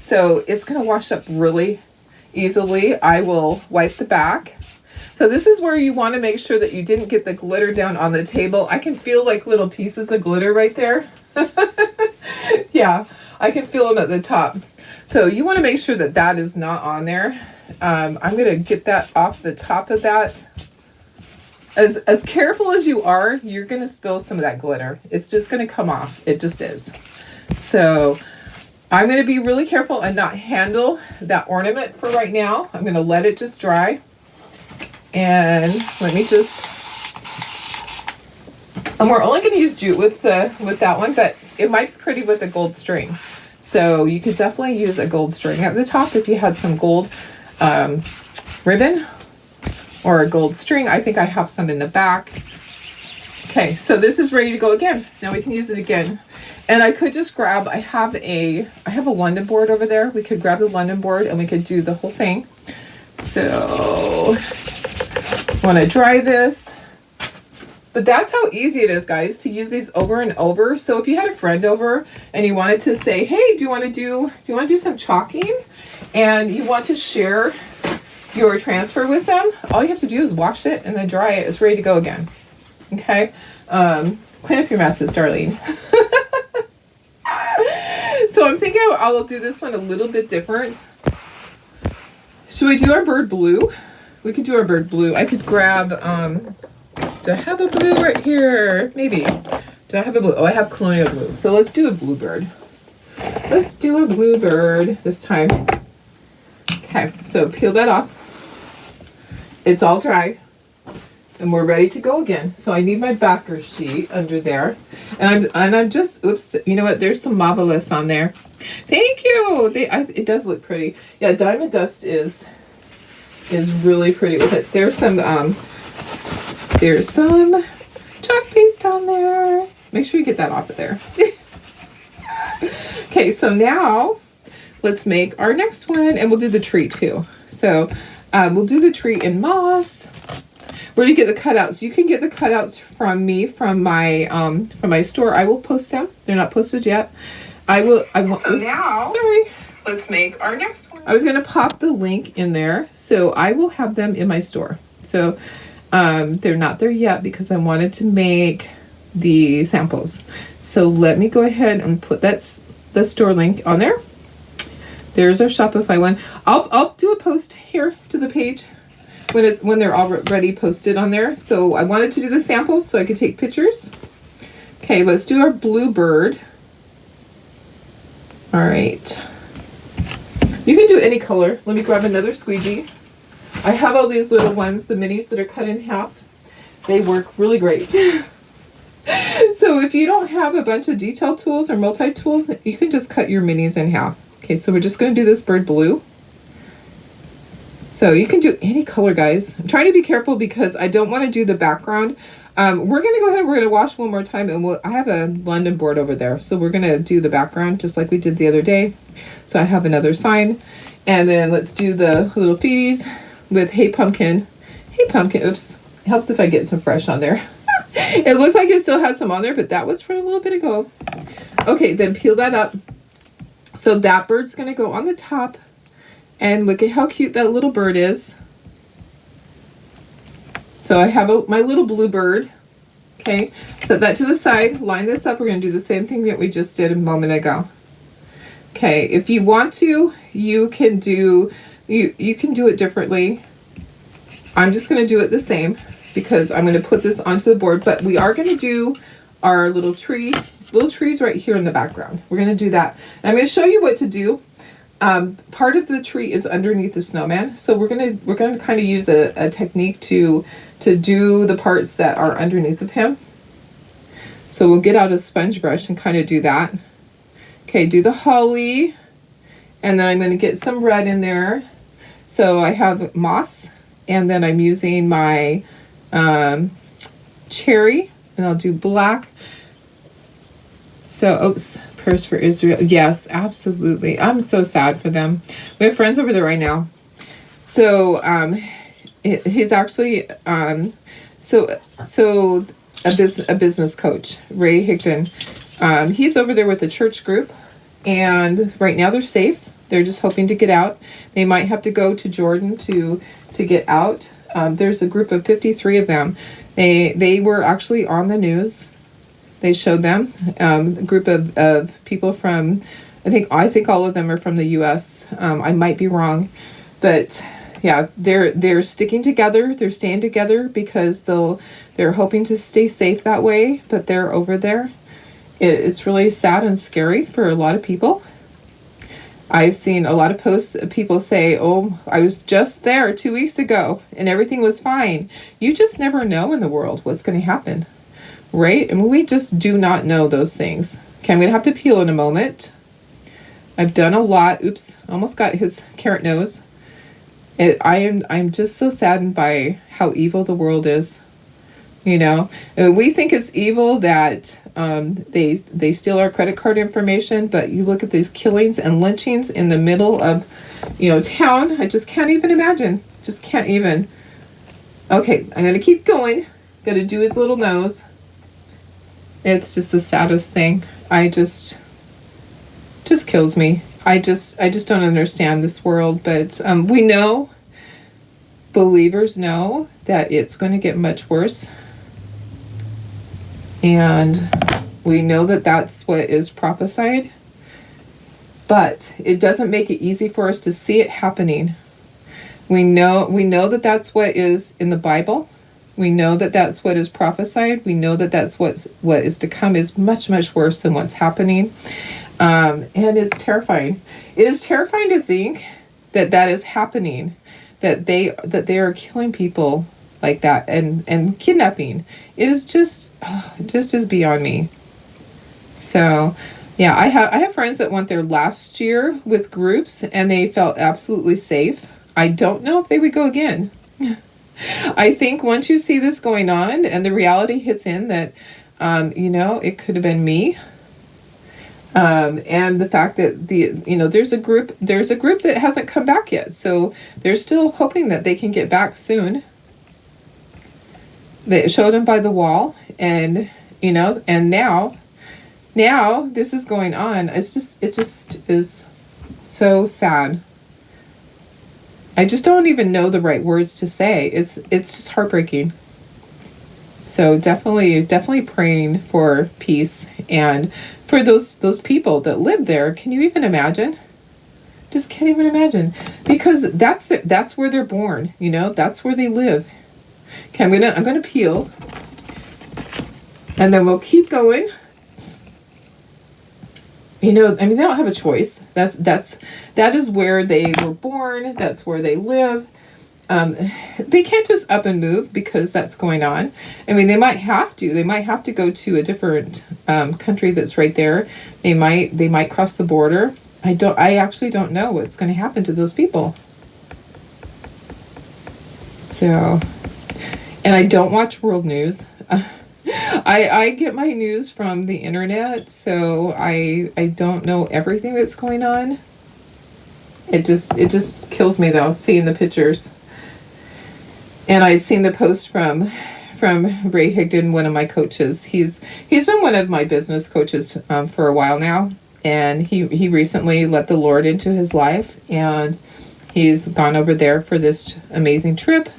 So it's going to wash up really easily. I will wipe the back. So this is where you want to make sure that you didn't get the glitter down on the table. I can feel like little pieces of glitter right there. Yeah, I can feel them at the top. So you want to make sure that that is not on there. I'm going to get that off the top of that. As careful as you are, you're going to spill some of that glitter. It's just going to come off. It just is. So I'm going to be really careful and not handle that ornament for right now. I'm going to let it just dry. And let me just, and we're only going to use jute with that one, but it might be pretty with a gold string. So you could definitely use a gold string at the top if you had some gold. ribbon or a gold string. I think I have some in the back. Okay, so this is ready to go again. Now we can use it again. And I could just grab, I have a London board over there. We could grab the London board and we could do the whole thing. So, want to dry this. But that's how easy it is, guys, to use these over and over. So if you had a friend over and you wanted to say, hey, do you want to do some chalking? And you want to share your transfer with them, all you have to do is wash it and then dry it. It's ready to go again. Okay? Clean up your messes, Darlene. So I'm thinking I'll do this one a little bit different. Should we do our bird blue? We could do our bird blue. I could grab, do I have a blue right here? Maybe. Do I have a blue? Oh, I have colonial blue. So let's do a bluebird. Let's do a bluebird this time. Okay, so peel that off. It's all dry. And we're ready to go again. So I need my backer sheet under there. And I'm just, oops, you know what? There's some Marvelous on there. Thank you. It does look pretty. Yeah, Diamond Dust is really pretty with it. There's some chalk paste on there. Make sure you get that off of there. Okay, so now let's make our next one, and we'll do the tree too. So we'll do the tree in moss. Where do you get the cutouts? You can get the cutouts from me from my store. I will post them. They're not posted yet. I will. So now, sorry. Let's make our next one. I was gonna pop the link in there, so I will have them in my store. So they're not there yet because I wanted to make the samples. So let me go ahead and put the store link on there. There's our Shopify one. I'll do a post here to the page when they're already posted on there. So I wanted to do the samples so I could take pictures. Okay, let's do our bluebird. All right. You can do any color. Let me grab another squeegee. I have all these little ones, the minis that are cut in half. They work really great. So if you don't have a bunch of detail tools or multi-tools, you can just cut your minis in half. Okay, so we're just going to do this bird blue. So you can do any color, guys. I'm trying to be careful because I don't want to do the background. We're going to go ahead and we're going to wash one more time. And I have a London board over there. So we're going to do the background just like we did the other day. So I have another sign. And then let's do the little feeties with Hey Pumpkin. Hey Pumpkin. Oops. It helps if I get some fresh on there. It looked like it still had some on there, but that was from a little bit ago. Okay, then peel that up. So that bird's going to go on the top. And look at how cute that little bird is. So I have my little blue bird. Okay, set that to the side. Line this up. We're going to do the same thing that we just did a moment ago. Okay, if you want to, you can do it differently. I'm just going to do it the same because I'm going to put this onto the board. But we are going to do our little trees right here in the background. We're going to do that. And I'm going to show you what to do. Part of the tree is underneath the snowman, so we're gonna kind of use a technique to do the parts that are underneath of him. So we'll get out a sponge brush and kind of do that. Okay, do the holly, and then I'm going to get some red in there. So I have moss, and then I'm using my cherry, and I'll do black. So, oops. Prayers for Israel. Yes, absolutely. I'm so sad for them. We have friends over there right now. So he's actually so a business coach, Ray Hickman. He's over there with the church group, and right now they're safe. They're just hoping to get out. They might have to go to Jordan to get out. There's a group of 53 of them. They were actually on the news. They showed them a group of people from, I think all of them are from the U.S. I might be wrong, but yeah, they're sticking together. They're staying together because they're hoping to stay safe that way. But they're over there. It's really sad and scary for a lot of people. I've seen a lot of posts of people say, "Oh, I was just there 2 weeks ago and everything was fine." You just never know in the world what's going to happen. Right? And we just do not know those things. Okay, I'm going to have to peel in a moment. I've done a lot. Oops, almost got his carrot nose. I'm just so saddened by how evil the world is. You know, and we think it's evil that they steal our credit card information, but you look at these killings and lynchings in the middle of, town. I just can't even imagine. Just can't even. Okay, I'm gonna keep going. Gotta do his little nose. It's just the saddest thing. Just kills me. I just don't understand this world. But we know, believers know that it's going to get much worse. And we know that that's what is prophesied. But it doesn't make it easy for us to see it happening. We know that that's what is in the Bible. We know that that's what is prophesied. We know that that's what is to come is much, much worse than what's happening. And it's terrifying. It is terrifying to think that is happening, that they are killing people like that and kidnapping. It is just is beyond me. So yeah, I have friends that went there last year with groups and they felt absolutely safe. I don't know if they would go again. I think once you see this going on and the reality hits in that it could have been me. And the fact that there's a group that hasn't come back yet. So they're still hoping that they can get back soon. They showed them by the wall and now this is going on. It just is so sad. I just don't even know the right words to say. It's just heartbreaking. So definitely praying for peace and for those people that live there. Can you even imagine? Just can't even imagine, because that's where they're born. That's where they live. Okay, I'm gonna peel, and then we'll keep going. They don't have a choice. That is where they were born. That's where they live. They can't just up and move because that's going on. They might have to. They might have to go to a different country that's right there. They might cross the border. I actually don't know what's going to happen to those people. So, and I don't watch world news. I get my news from the internet, so I don't know everything that's going on. It just kills me though, seeing the pictures. And I've seen the post from Ray Higdon, one of my coaches. He's been one of my business coaches for a while now, and he recently let the Lord into his life, and he's gone over there for this amazing trip,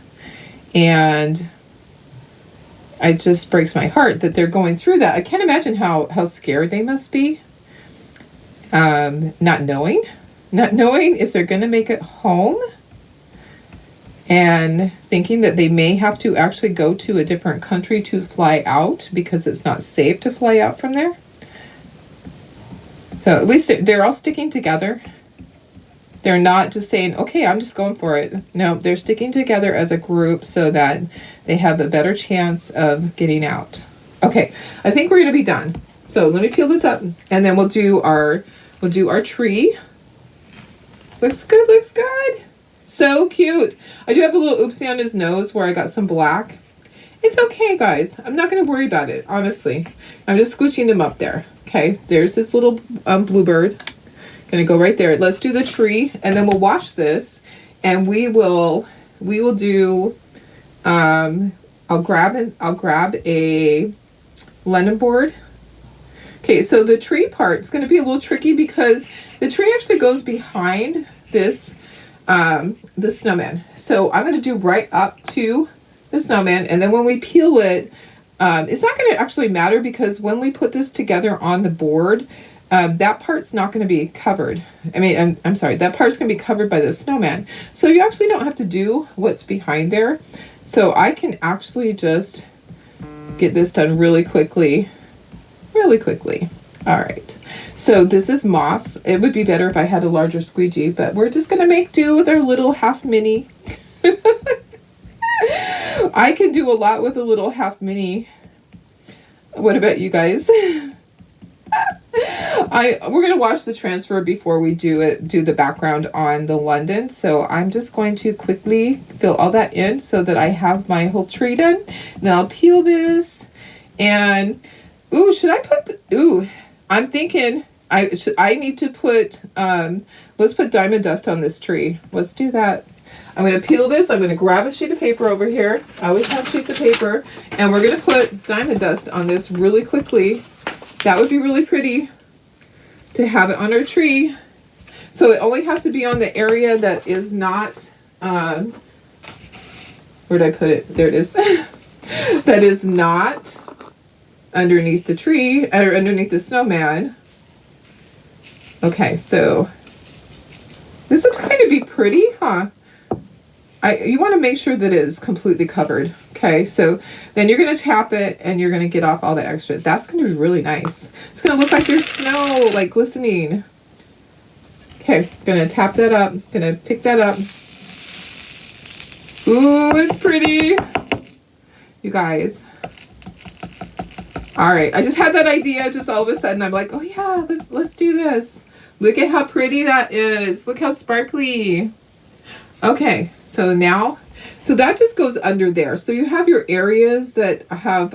and it just breaks my heart that they're going through that. I can't imagine how scared they must be, not knowing if they're going to make it home, and thinking that they may have to actually go to a different country to fly out because it's not safe to fly out from there. So at least they're all sticking together. They're not just saying, okay, I'm just going for it. No, they're sticking together as a group so that they have a better chance of getting out. Okay, I think we're going to be done. So let me peel this up, and then we'll do our tree. Looks good. So cute. I do have a little oopsie on his nose where I got some black. It's okay, guys. I'm not going to worry about it, honestly. I'm just scooching him up there. Okay, there's this little bluebird. Gonna go right there. Let's do the tree, and then we'll wash this, and we will do. I'll grab a linen board. Okay, so the tree part is going to be a little tricky because the tree actually goes behind this the snowman. So I'm going to do right up to the snowman, and then when we peel it, it's not going to actually matter because when we put this together on the board, that part's not going to be covered. I'm sorry, that part's going to be covered by the snowman. So you actually don't have to do what's behind there. So I can actually just get this done really quickly. All right. So this is moss. It would be better if I had a larger squeegee, but we're just going to make do with our little half mini. I can do a lot with a little half mini. What about you guys? We're gonna watch the transfer before we do the background on the London. So I'm just going to quickly fill all that in so that I have my whole tree done. Then I'll peel this and should I put I'm thinking I need to put let's put diamond dust on this tree. Let's do that. I'm going to peel this. I'm going to grab a sheet of paper over here. I always have sheets of paper. And we're going to put diamond dust on this really quickly. That would be really pretty to have it on our tree. So it only has to be on the area that is not, where did I put it? There it is. That is not underneath the tree, or underneath the snowman. Okay, so this looks kind of be pretty, huh? You want to make sure that it is completely covered. Okay, so then you're going to tap it and you're going to get off all the extra. That's going to be really nice. It's going to look like there's snow, like glistening. Okay, going to tap that up. Going to pick that up. Ooh, it's pretty. You guys. All right, I just had that idea just all of a sudden. I'm like, oh yeah, let's do this. Look at how pretty that is. Look how sparkly. Okay, so now, so that just goes under there. So you have your areas that have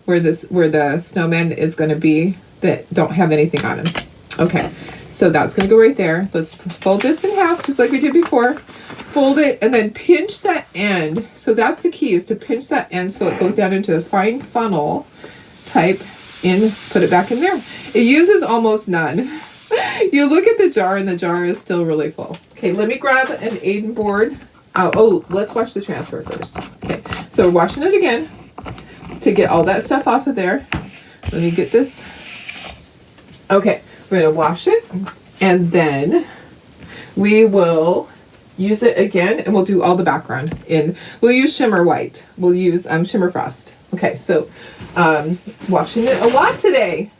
where the snowman is going to be that don't have anything on them. Okay, so that's going to go right there. Let's fold this in half just like we did before. Fold it and then pinch that end. So that's the key, is to pinch that end so it goes down into a fine funnel type in. Put it back in there. It uses almost none. You look at the jar and the jar is still really full. Okay, let me grab an Aiden board. Oh, let's wash the transfer first. Okay, so we're washing it again to get all that stuff off of there. Let me get this. Okay, we're gonna wash it and then we will use it again and we'll do all the background in. We'll use shimmer white. We'll use shimmer frost. Okay, so washing it a lot today.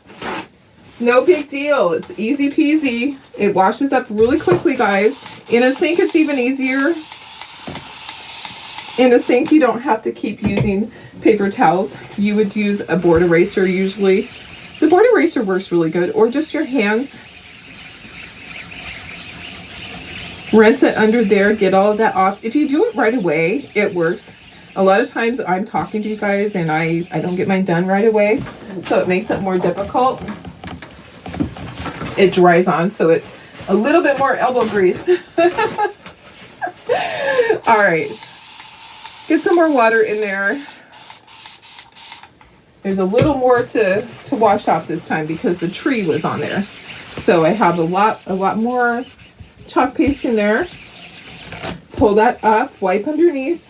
No big deal. It's easy peasy. It washes up really quickly, guys. In a sink, it's even easier. In a sink, you don't have to keep using paper towels. You would use a board eraser usually. The board eraser works really good, or just your hands. Rinse it under there, get all of that off. If you do it right away, it works. A lot of times I'm talking to you guys and I don't get mine done right away, so it makes it more difficult. It dries on, so it's a little bit more elbow grease. All right, get some more water in there. There's a little more to wash off this time because the tree was on there. So I have a lot more chalk paste in there. Pull that up, wipe underneath,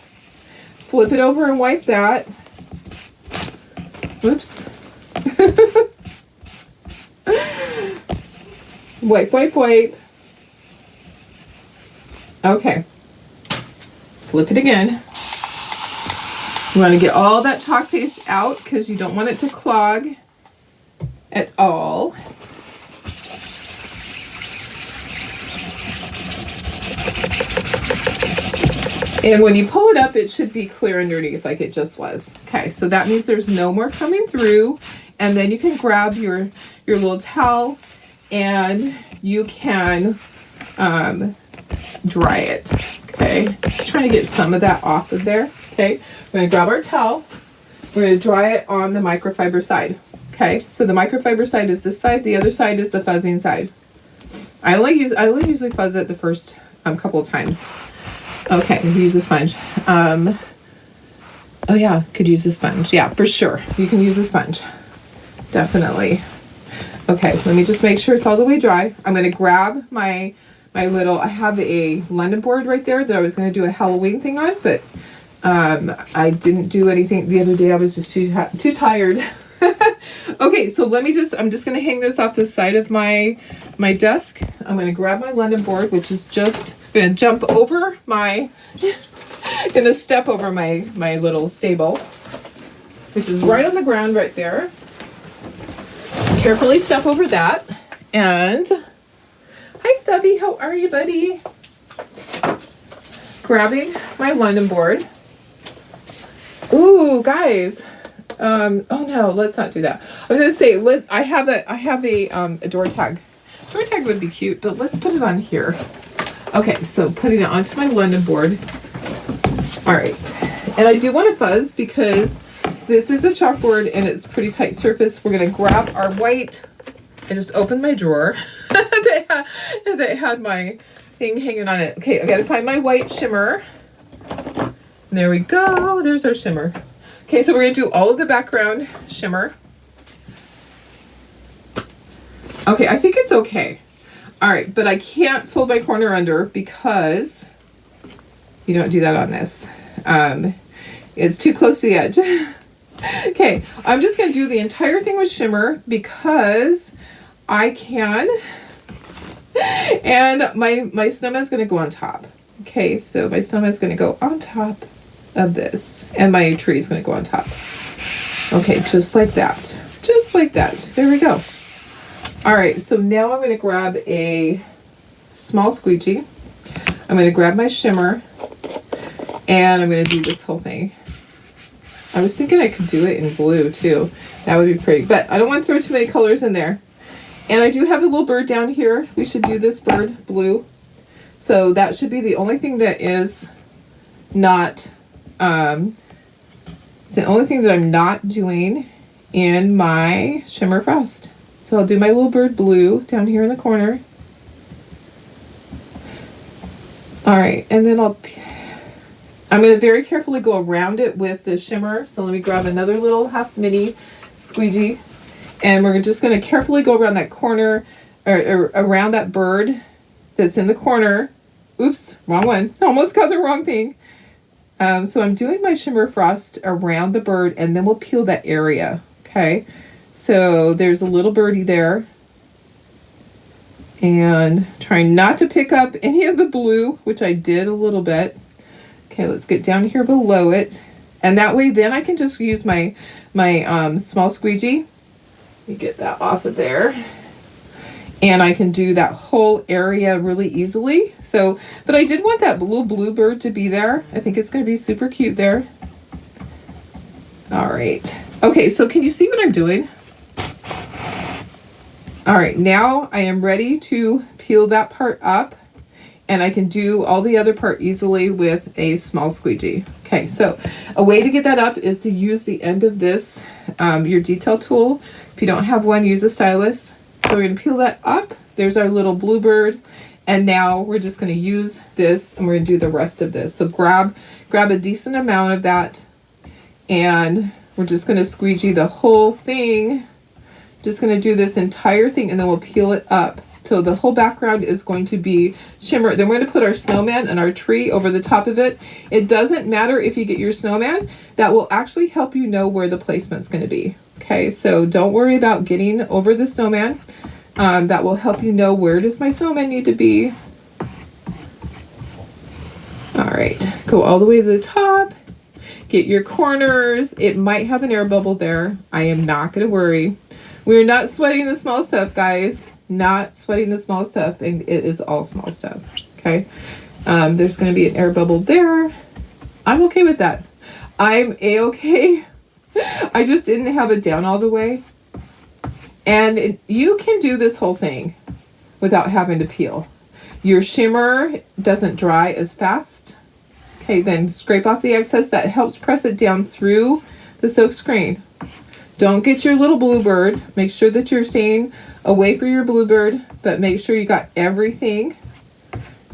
flip it over and wipe that. Whoops. Wipe, wipe, wipe. Okay. Flip it again. You want to get all that chalk paste out because you don't want it to clog at all. And when you pull it up, it should be clear underneath like it just was. Okay, so that means there's no more coming through. And then you can grab your little towel and you can dry it. Okay, just trying to get some of that off of there. Okay, we're gonna grab our towel. We're gonna dry it on the microfiber side. Okay, so the microfiber side is this side. The other side is the fuzzing side. I only usually fuzz it the first couple of times. Okay, use a sponge. Oh yeah, could use a sponge. Yeah, for sure. You can use a sponge. Definitely. Okay, let me just make sure it's all the way dry. I'm going to grab my little, I have a London board right there that I was going to do a Halloween thing on, but I didn't do anything the other day. I was just too tired. Okay, so I'm just going to hang this off the side of my desk. I'm going to grab my London board, which is just going to jump over going to step over my little stable, which is right on the ground right there. Carefully step over that. And hi Stubby, how are you, buddy? Grabbing my London board. Ooh, guys, Oh no, let's not do that. I was gonna say, I have a door tag. Door tag would be cute, but let's put it on here. Okay, so putting it onto my London board. All right, and I do want to fuzz because this is a chalkboard and it's pretty tight surface. We're gonna grab our white. I just opened my drawer that had my thing hanging on it. Okay, I gotta find my white shimmer. There we go. There's our shimmer. Okay, so we're going to do all of the background shimmer. Okay, I think it's okay. All right, but I can't fold my corner under because you don't do that on this. It's too close to the edge. Okay, I'm just going to do the entire thing with shimmer because I can. And my snowman's going to go on top. Okay, so my snowman's going to go on top of this, and my tree is going to go on top. Okay, just like that. Just like that. There we go. All right, so now I'm going to grab a small squeegee. I'm going to grab my shimmer, and I'm going to do this whole thing. I was thinking I could do it in blue too. That would be pretty, but I don't want to throw too many colors in there. And I do have a little bird down here. We should do this bird blue. So that should be the only thing that is not, it's the only thing that I'm not doing in my shimmer frost. So I'll do my little bird blue down here in the corner. All right, and then I'm going to very carefully go around it with the shimmer. So let me grab another little half mini squeegee, and we're just going to carefully go around that corner, or around that bird that's in the corner. Oops, wrong one. Almost got the wrong thing. So I'm doing my shimmer frost around the bird, and then we'll peel that area. Okay, so there's a little birdie there, and trying not to pick up any of the blue, which I did a little bit. Okay, let's get down here below it, and that way then I can just use my small squeegee. Let me get that off of there. And I can do that whole area really easily. So, but I did want that little blue bird to be there. I think it's going to be super cute there. All right. Okay, so can you see what I'm doing? All right, now I am ready to peel that part up, and I can do all the other part easily with a small squeegee. Okay, so a way to get that up is to use the end of this, your detail tool. If you don't have one, use a stylus. So we're going to peel that up. There's our little bluebird. And now we're just going to use this, and we're going to do the rest of this. So grab a decent amount of that, and we're just going to squeegee the whole thing. Just going to do this entire thing, and then we'll peel it up. So the whole background is going to be shimmer. Then we're going to put our snowman and our tree over the top of it. It doesn't matter if you get your snowman. That will actually help you know where the placement's going to be. Okay, so don't worry about getting over the snowman. That will help you know where does my snowman need to be. All right, go all the way to the top. Get your corners. It might have an air bubble there. I am not going to worry. We're not sweating the small stuff, guys. Not sweating the small stuff, and it is all small stuff. Okay, there's going to be an air bubble there. I'm okay with that. I'm a-okay. I just didn't have it down all the way. And you can do this whole thing without having to peel. Your shimmer doesn't dry as fast. Okay, then scrape off the excess. That helps press it down through the silk screen. Don't get your little bluebird. Make sure that you're staying away from your bluebird, but make sure you got everything.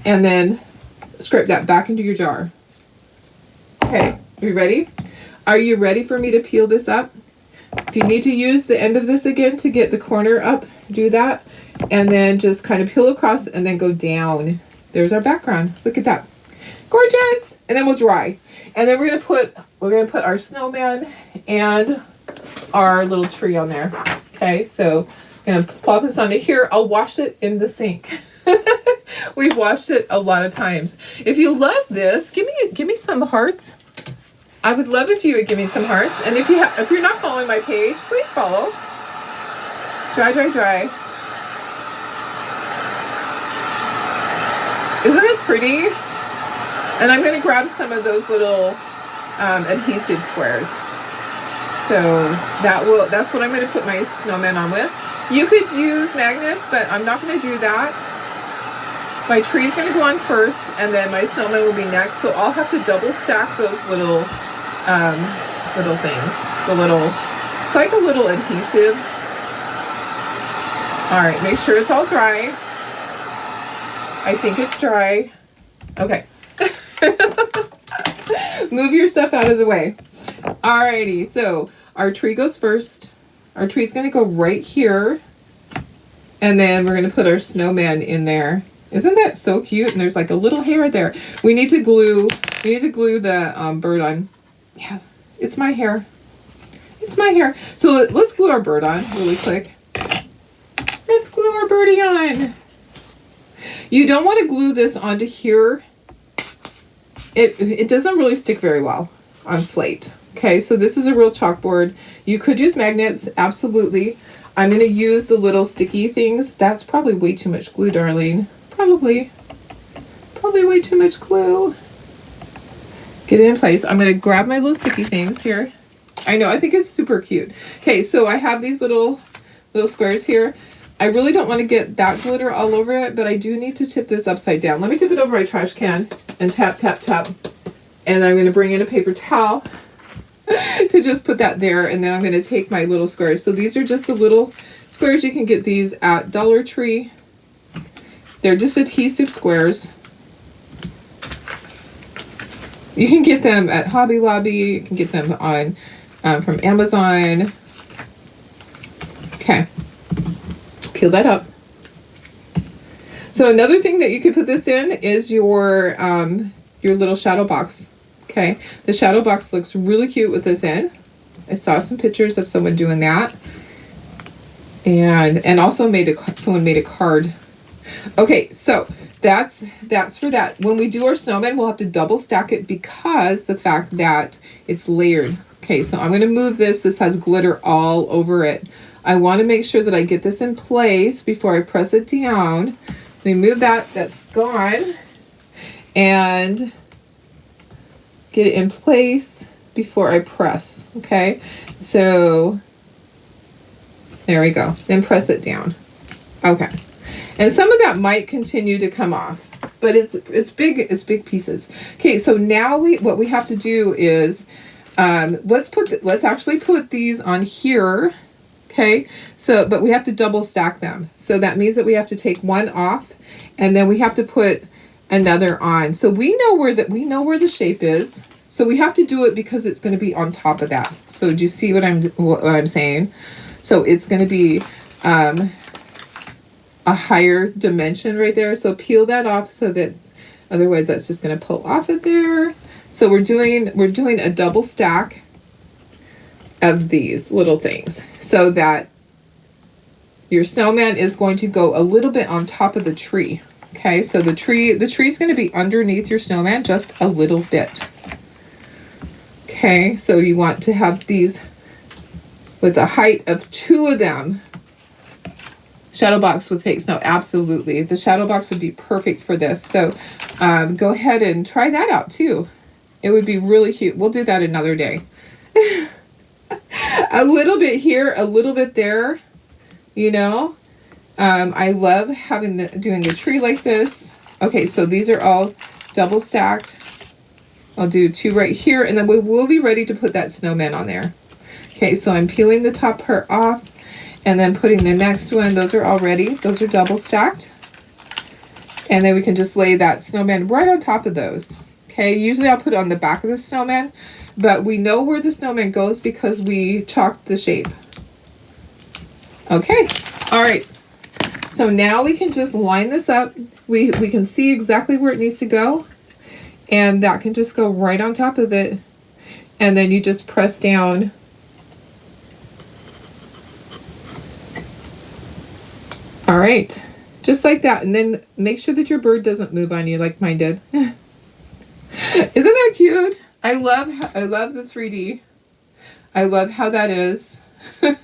And then scrape that back into your jar. Okay, are you ready? Are you ready for me to peel this up? If you need to use the end of this again to get the corner up, do that. And then just kind of peel across and then go down. There's our background. Look at that. Gorgeous. And then we'll dry. And then we're gonna put our snowman and our little tree on there. Okay, so I'm gonna plop this onto here. I'll wash it in the sink. We've washed it a lot of times. If you love this, give me some hearts. I would love if you would give me some hearts. And if you're not following my page, please follow. Dry, dry, dry. Isn't this pretty? And I'm going to grab some of those little adhesive squares. So that's what I'm going to put my snowman on with. You could use magnets, but I'm not going to do that. My tree is going to go on first, and then my snowman will be next. So I'll have to double stack those little things. It's like a little adhesive. All right, make sure it's all dry. I think it's dry. Okay. Move your stuff out of the way. Alrighty, so our tree goes first. Our tree's going to go right here. And then we're going to put our snowman in there. Isn't that so cute? And there's like a little hair there. We need to glue the bird on. Yeah, it's my hair. It's my hair. So let's glue our bird on really quick. Let's glue our birdie on. You don't want to glue this onto here. It doesn't really stick very well on slate. Okay, so this is a real chalkboard. You could use magnets, absolutely. I'm going to use the little sticky things. That's probably way too much glue, darling. Probably way too much glue. Get it in place. I'm going to grab my little sticky things here. I know, I think it's super cute. Okay, so I have these little squares here. I really don't want to get that glitter all over it, but I do need to tip this upside down. Let me tip it over my trash can and tap, tap, tap. And I'm going to bring in a paper towel to just put that there, and then I'm going to take my little squares. So these are just the little squares. You can get these at Dollar Tree. They're just adhesive squares. You can get them at Hobby Lobby. You can get them on from Amazon. Okay, peel that up. So another thing that you could put this in is your little shadow box. Okay, the shadow box looks really cute with this in. I saw some pictures of someone doing that, and also someone made a card. Okay, so that's for that. When we do our snowman, we'll have to double stack it because the fact that it's layered. Okay, so I'm going to move this. This has glitter all over it. I want to make sure that I get this in place before I press it down. Let me move that. That's gone. And get it in place before I press. Okay, so there we go. Then press it down. Okay, and some of that might continue to come off, but it's big pieces. Okay, so now what we have to do is let's actually put these on here. Okay, so but we have to double stack them. So that means that we have to take one off, and then we have to put another on. So we know where the shape is. So we have to do it because it's going to be on top of that. So do you see what I'm saying? So it's going to be a higher dimension right there. So peel that off so that otherwise that's just going to pull off of there. So we're doing a double stack of these little things so that your snowman is going to go a little bit on top of the tree. Okay, so the tree is going to be underneath your snowman just a little bit. Okay, so you want to have these with a height of 2 of them. Shadow box with fake snow, absolutely. The shadow box would be perfect for this. So go ahead and try that out too. It would be really cute. We'll do that another day. A little bit here, a little bit there, you know. I love doing the tree like this. Okay, so these are all double stacked. I'll do 2 right here, and then we will be ready to put that snowman on there. Okay, so I'm peeling the top part off and then putting the next one. Those are all ready. Those are double stacked. And then we can just lay that snowman right on top of those. Okay, usually I'll put it on the back of the snowman, but we know where the snowman goes because we chalked the shape. Okay, all right. So now we can just line this up. We can see exactly where it needs to go. And that can just go right on top of it. And then you just press down. All right, just like that. And then make sure that your bird doesn't move on you like mine did. Isn't that cute? I love the 3D. I love how that is. And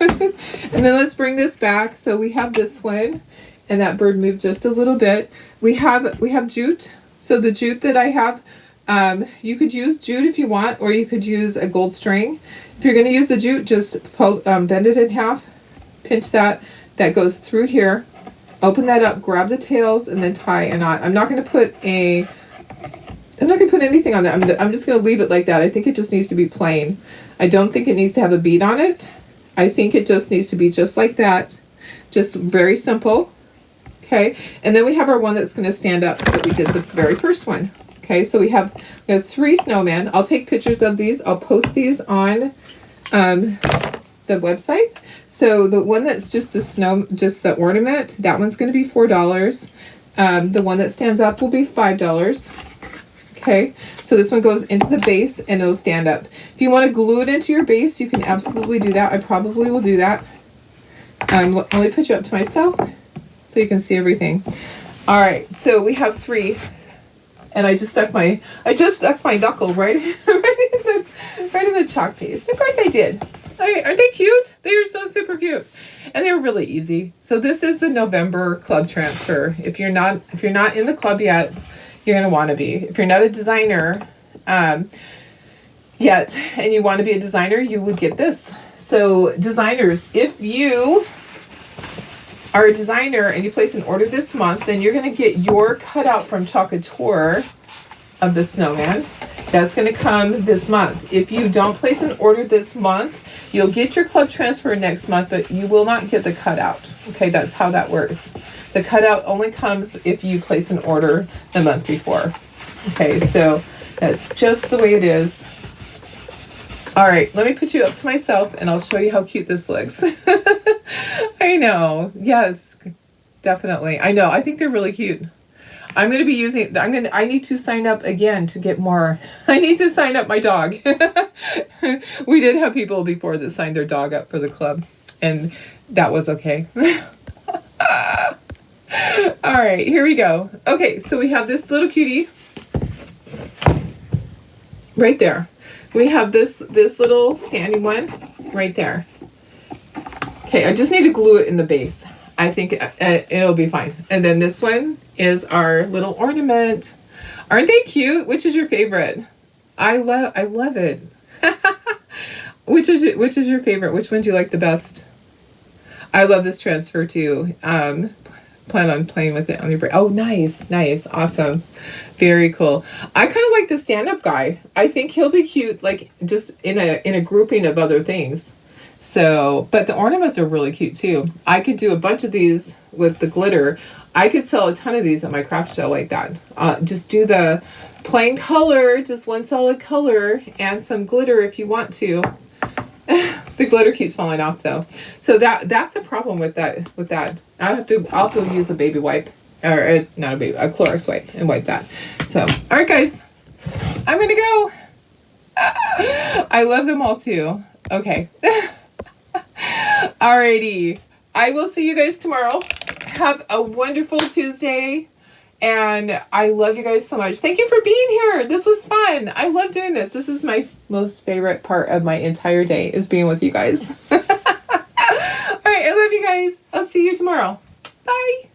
then let's bring this back. So we have this one, and that bird moved just a little bit. We have jute. So the jute that I have, You could use jute if you want, or you could use a gold string. If you're going to use the jute, just bend it in half, pinch that. That goes through here. Open that up, grab the tails, and then tie a knot. I'm not going to put anything on that. I'm just going to leave it like that. I think it just needs to be plain. I don't think it needs to have a bead on it. I think it just needs to be just like that. Just very simple. Okay, and then we have our one that's going to stand up that we did the very first one. Okay, so we have 3 snowmen. I'll take pictures of these. I'll post these on the website. So the one that's just the ornament, that one's going to be $4. The one that stands up will be $5. Okay, so this one goes into the base and it'll stand up. If you want to glue it into your base, you can absolutely do that. I probably will do that. Let me put you up to myself so you can see everything. All right, so we have 3. And I just stuck my knuckle right in the chalk piece. Of course I did. Aren't they cute? They are so super cute, and they're really easy. So this is the November club transfer. If you're not in the club yet, you're gonna want to be. If you're not a designer yet, and you want to be a designer, you would get this. So designers, if you are a designer and you place an order this month, then you're going to get your cutout from Cutouts of the snowman. That's going to come this month. If you don't place an order this month, you'll get your club transfer next month, but you will not get the cutout. Okay, that's how that works. The cutout only comes if you place an order the month before. Okay, so that's just the way it is. All right, let me put you up to myself and I'll show you how cute this looks. I know. Yes, definitely. I know. I think they're really cute. I need to sign up again to get more. I need to sign up my dog. We did have people before that signed their dog up for the club, and that was okay. All right, here we go. Okay, so we have this little cutie right there. We have this little standing one right there. Okay, I just need to glue it in the base. I think it'll be fine. And then this one is our little ornament. Aren't they cute? Which is your favorite? I love it. Which is your favorite? Which one do you like the best? I love this transfer too. Plan on playing with it on your break. Oh, nice, awesome, very cool. I kind of like the stand-up guy. I think he'll be cute, like just in a grouping of other things. So, but the ornaments are really cute too. I could do a bunch of these with the glitter. I could sell a ton of these at my craft show like that. Just do the plain color, just one solid color, and some glitter if you want to. The glitter keeps falling off though, so that's a problem with that. I'll have to use a baby wipe, or not a baby, a Clorox wipe, and wipe that. So, all right, guys, I'm gonna go. I love them all too. Okay. Alrighty, I will see you guys tomorrow. Have a wonderful Tuesday. And I love you guys so much. Thank you for being here. This was fun. I love doing this. This is my most favorite part of my entire day, is being with you guys. All right, I love you guys. I'll see you tomorrow. Bye.